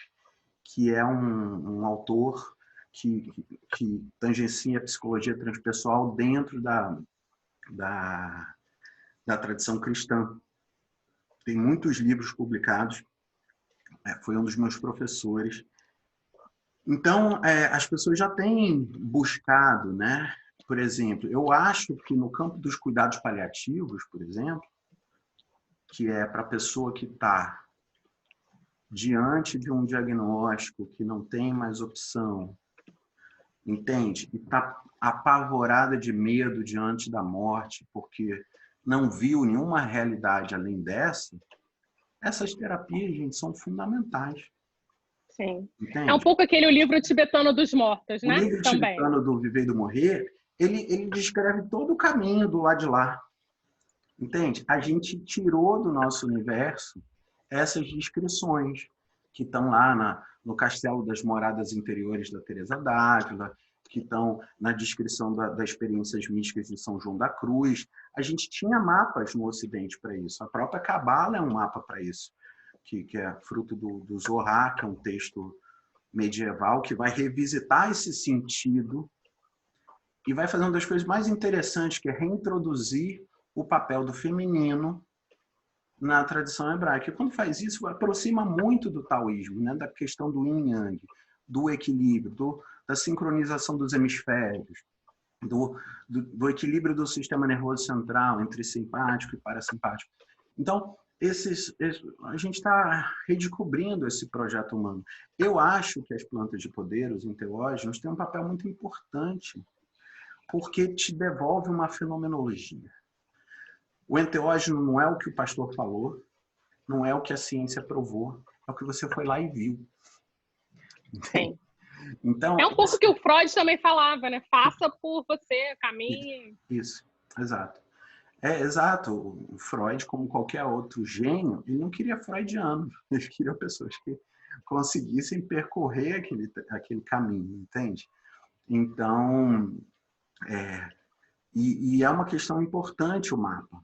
que é um autor que tangencia a psicologia transpessoal dentro da tradição cristã. Tem muitos livros publicados, foi um dos meus professores. Então, as pessoas já têm buscado, né, por exemplo, eu acho que no campo dos cuidados paliativos, por exemplo, que é para a pessoa que está diante de um diagnóstico, que não tem mais opção, entende? E está apavorada de medo diante da morte, porque não viu nenhuma realidade além dessa, essas terapias, gente, são fundamentais. Sim. Entende? É um pouco aquele livro tibetano dos mortos, O né? livro Também. tibetano do Viver e do Morrer, ele descreve todo o caminho do lado de lá. Entende? A gente tirou do nosso universo essas descrições que estão lá no Castelo das Moradas Interiores da Teresa d'Ávila, que estão na descrição das experiências místicas de São João da Cruz. A gente tinha mapas no Ocidente para isso. A própria Cabala é um mapa para isso, que é fruto do Zohar, que é um texto medieval, que vai revisitar esse sentido e vai fazer uma das coisas mais interessantes, que é reintroduzir o papel do feminino na tradição hebraica. E quando faz isso, aproxima muito do taoísmo, né? Da questão do yin e yang, do equilíbrio, da sincronização dos hemisférios, do equilíbrio do sistema nervoso central entre simpático e parasimpático. Então, a gente está redescobrindo esse projeto humano. Eu acho que as plantas de poder, os enteógenos, têm um papel muito importante, porque te devolve uma fenomenologia. O enteógeno não é o que o pastor falou, não é o que a ciência provou, é o que você foi lá e viu. Sim. Então, é um pouco que o Freud também falava, né? Faça por você, caminhe. Isso, exato. Exato. O Freud, como qualquer outro gênio, ele não queria freudianos, ele queria pessoas que conseguissem percorrer aquele caminho, entende? Então, e é uma questão importante o mapa,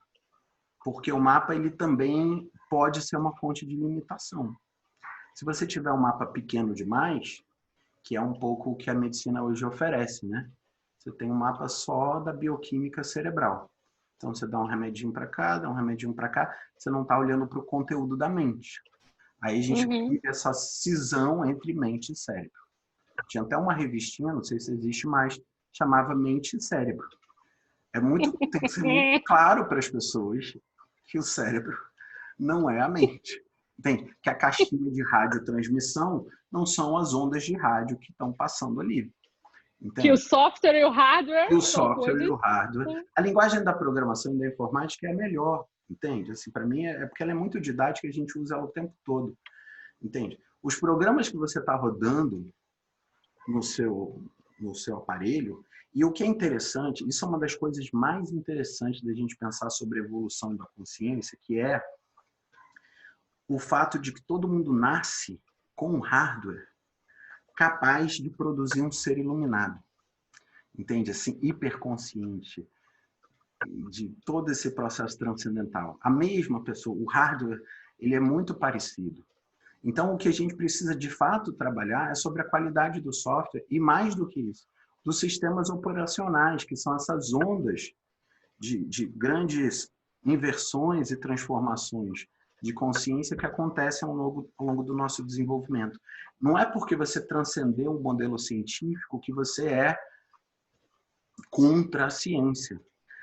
porque o mapa ele também pode ser uma fonte de limitação. Se você tiver um mapa pequeno demais, que é um pouco o que a medicina hoje oferece, né? Você tem um mapa só da bioquímica cerebral. Então, você dá um remedinho para cá, dá um remedinho para cá, você não está olhando para o conteúdo da mente. Aí a gente vive essa cisão entre mente e cérebro. Tinha até uma revistinha, não sei se existe mais, chamava Mente e Cérebro. Tem que ser muito claro para as pessoas que o cérebro não é a mente. Entende? Que a caixinha de radiotransmissão não são as ondas de rádio que estão passando ali. Entende? Que o software e o hardware. E o software e o hardware. A linguagem da programação e da informática é a melhor, entende? Assim, para mim é porque ela é muito didática e a gente usa ela o tempo todo, entende? Os programas que você está rodando no seu aparelho, e o que é interessante, isso é uma das coisas mais interessantes da gente pensar sobre a evolução da consciência, que é o fato de que todo mundo nasce com um hardware capaz de produzir um ser iluminado. Entende? Assim, hiperconsciente de todo esse processo transcendental. A mesma pessoa, o hardware, ele é muito parecido. Então, o que a gente precisa de fato trabalhar é sobre a qualidade do software e, mais do que isso, dos sistemas operacionais, que são essas ondas de grandes inversões e transformações de consciência que acontecem ao longo do nosso desenvolvimento. Não é porque você transcendeu um modelo científico que você é contra a ciência.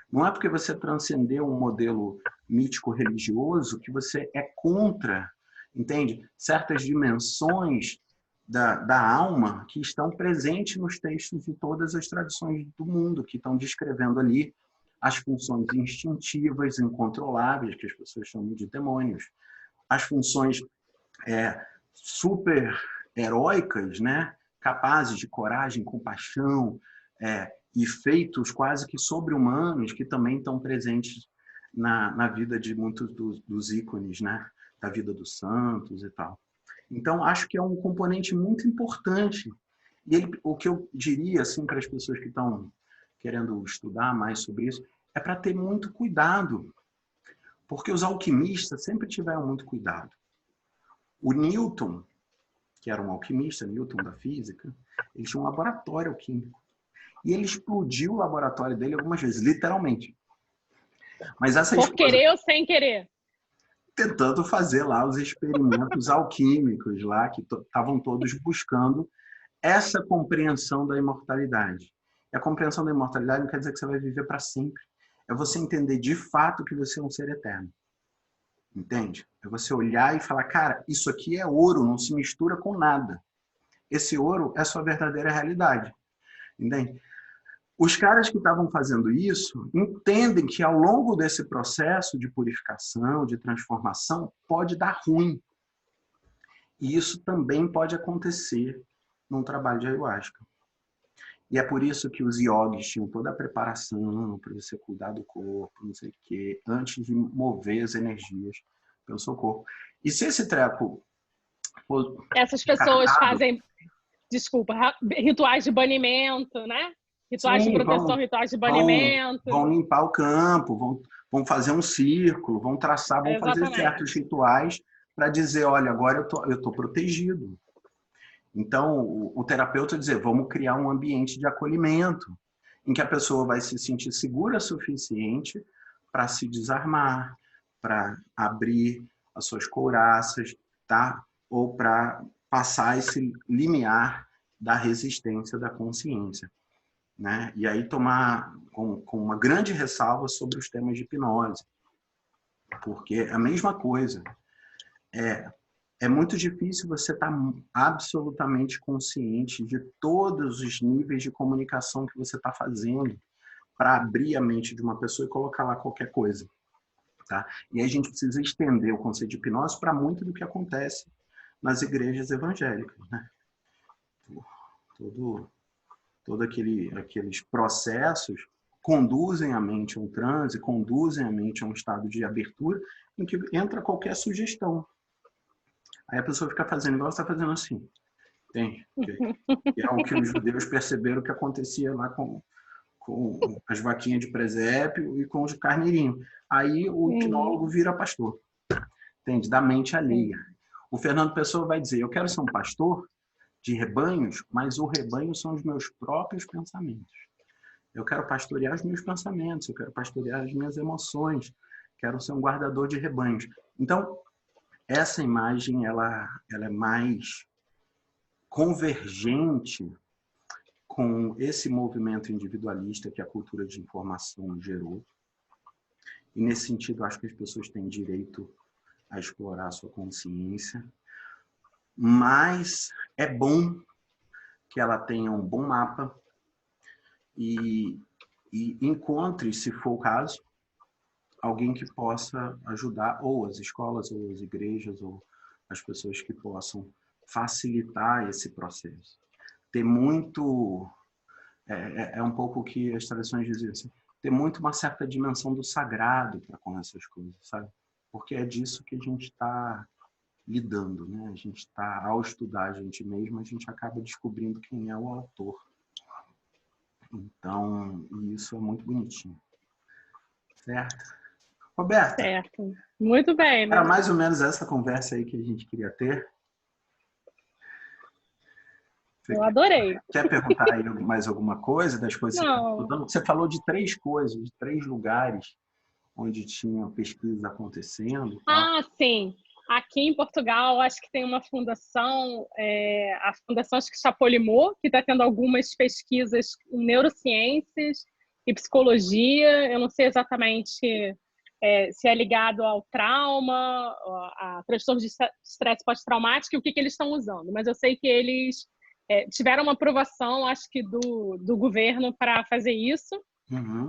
Não é porque você transcendeu um modelo mítico-religioso que você é contra, entende? Certas dimensões da alma que estão presentes nos textos de todas as tradições do mundo, que estão descrevendo ali as funções instintivas, incontroláveis, que as pessoas chamam de demônios, as funções super heróicas, né? Capazes de coragem, compaixão, e feitos quase que sobre-humanos que também estão presentes na vida de muitos dos ícones, né? Da vida dos santos e tal. Então, acho que é um componente muito importante. E o que eu diria assim, para as pessoas que estão querendo estudar mais sobre isso, é para ter muito cuidado, porque os alquimistas sempre tiveram muito cuidado. O Newton, que era um alquimista, Newton da física, ele tinha um laboratório alquímico. E ele explodiu o laboratório dele algumas vezes, literalmente. Mas essa Por querer ou sem querer? Tentando fazer lá os experimentos alquímicos lá, que estavam todos buscando essa compreensão da imortalidade. E a compreensão da imortalidade não quer dizer que você vai viver para sempre. É você entender de fato que você é um ser eterno. Entende? É você olhar e falar, cara, isso aqui é ouro, não se mistura com nada. Esse ouro é a sua verdadeira realidade. Entende? Os caras que estavam fazendo isso entendem que ao longo desse processo de purificação, de transformação, pode dar ruim. E isso também pode acontecer num trabalho de ayahuasca. E é por isso que os yogis tinham toda a preparação para você cuidar do corpo, não sei o quê, antes de mover as energias pelo seu corpo. E se esse treco for Essas pessoas fazem, desculpa, rituais de banimento, né? Rituais de proteção, rituais de banimento. Vão limpar o campo, vão fazer um círculo, vão traçar, vão fazer certos rituais para dizer, olha, agora eu tô protegido. Então, o terapeuta dizer, vamos criar um ambiente de acolhimento, em que a pessoa vai se sentir segura o suficiente para se desarmar, para abrir as suas couraças, tá? Ou para passar esse limiar da resistência da consciência. Né? E aí tomar com uma grande ressalva sobre os temas de hipnose, porque é a mesma coisa. É muito difícil você estar absolutamente consciente de todos os níveis de comunicação que você está fazendo para abrir a mente de uma pessoa e colocar lá qualquer coisa. Tá? E aí a gente precisa estender o conceito de hipnose para muito do que acontece nas igrejas evangélicas. Né? Todo aqueles processos conduzem a mente a um transe, conduzem a mente a um estado de abertura em que entra qualquer sugestão. Aí a pessoa fica fazendo igual você está fazendo assim. Tem. Que é o que os judeus perceberam que acontecia lá com as vaquinhas de presépio e com os carneirinhos. Aí o hipnólogo vira pastor. Entende? Da mente alheia. O Fernando Pessoa vai dizer, eu quero ser um pastor de rebanhos, mas o rebanho são os meus próprios pensamentos. Eu quero pastorear os meus pensamentos, eu quero pastorear as minhas emoções, quero ser um guardador de rebanhos. Então, essa imagem ela é mais convergente com esse movimento individualista que a cultura de informação gerou. E, nesse sentido, acho que as pessoas têm direito a explorar a sua consciência, mas é bom que ela tenha um bom mapa e encontre, se for o caso, alguém que possa ajudar, ou as escolas, ou as igrejas, ou as pessoas que possam facilitar esse processo. Ter muito... É um pouco o que as tradições diziam assim, ter muito uma certa dimensão do sagrado para com essas coisas, sabe? Porque é disso que a gente está lidando, né? A gente está, ao estudar a gente mesmo, a gente acaba descobrindo quem é o autor. Então, isso é muito bonitinho. Certo? Roberta. Certo. Muito bem, né? Era mais ou menos essa conversa aí que a gente queria ter. Eu adorei. Quer perguntar aí mais alguma coisa das coisas que você está estudando? Você falou de 3 coisas, de 3 lugares onde tinha pesquisa acontecendo. Ah, sim. Aqui em Portugal, acho que tem uma fundação, a Fundação Chapolimau, que está tendo algumas pesquisas em neurociências e psicologia. Eu não sei exatamente se é ligado ao trauma, a transtorno de estresse pós-traumático e o que eles estão usando. Mas eu sei que eles tiveram uma aprovação, acho que do governo para fazer isso. Uhum.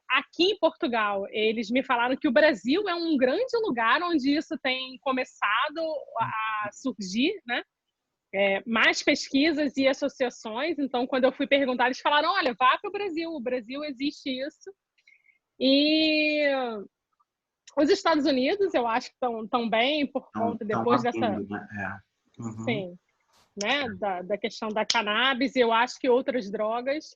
Aqui em Portugal, eles me falaram que o Brasil é um grande lugar onde isso tem começado a surgir, né? Mais pesquisas e associações. Então, quando eu fui perguntar, eles falaram, olha, vá para o Brasil existe isso. E os Estados Unidos, eu acho que estão bem por conta, depois dessa... Né? Uhum. Sim, né? Da questão da cannabis, e eu acho que outras drogas...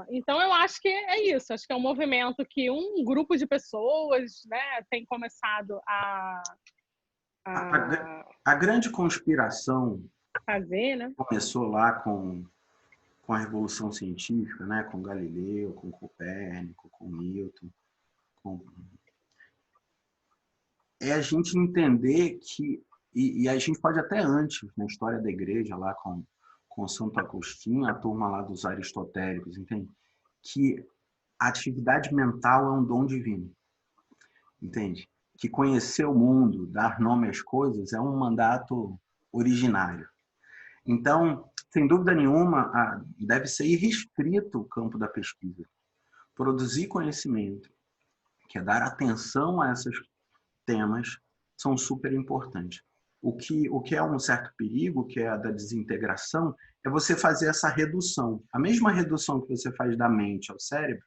Então, eu acho que é isso. Acho que é um movimento que um grupo de pessoas, né, tem começado A grande conspiração fazer, né? Começou lá com a Revolução Científica, né? Com Galileu, com Copérnico, com Newton. É a gente entender que... E a gente pode até antes, na história da igreja, lá com com Santo Agostinho, a turma lá dos aristotélicos, entende? Que a atividade mental é um dom divino, entende? Que conhecer o mundo, dar nome às coisas, é um mandato originário. Então, sem dúvida nenhuma, deve ser irrestrito o campo da pesquisa. Produzir conhecimento, que é dar atenção a esses temas, são super importantes. O que é um certo perigo, que é a da desintegração, é você fazer essa redução. A mesma redução que você faz da mente ao cérebro,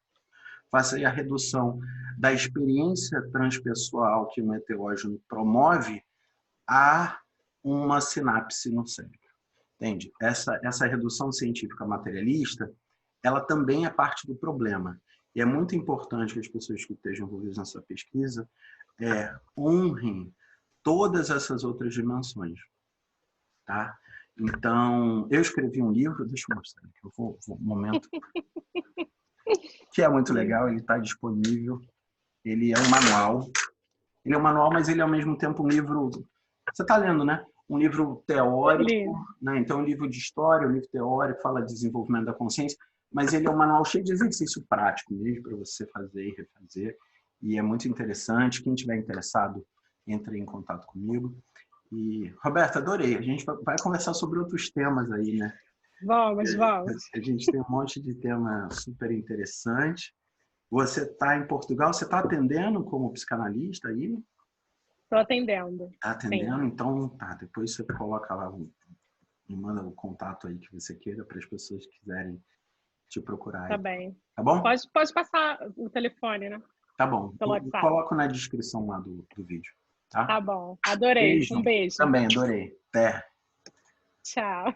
faça aí a redução da experiência transpessoal que o enteógeno promove a uma sinapse no cérebro. Entende? Essa redução científica materialista, ela também é parte do problema. E é muito importante que as pessoas que estejam envolvidas nessa pesquisa honrem todas essas outras dimensões. Tá? Então, eu escrevi um livro, deixa eu mostrar aqui, eu vou um momento, que é muito legal, ele está disponível. Ele é um manual. Ele é um manual, mas ele é ao mesmo tempo um livro... Você está lendo, né? Um livro teórico, né? Então, um livro de história, um livro teórico, fala de desenvolvimento da consciência, mas ele é um manual cheio de exercício prático mesmo, para você fazer e refazer. E é muito interessante. Quem tiver interessado, entre em contato comigo. E, Roberta, adorei. A gente vai conversar sobre outros temas aí, né? Vamos. A gente tem um monte de tema super interessante. Você está em Portugal, você está atendendo como psicanalista aí? Estou atendendo. Está atendendo? Sim. Então, tá. Depois você coloca lá, me manda o contato aí que você queira para as pessoas que quiserem te procurar aí. Tá bem. Tá bom? Pode passar o telefone, né? Tá bom. Pelo Eu WhatsApp. coloco na descrição lá do vídeo. Tá? Tá bom. Adorei. Beijo. Um beijo. Também, adorei. Até. Tchau.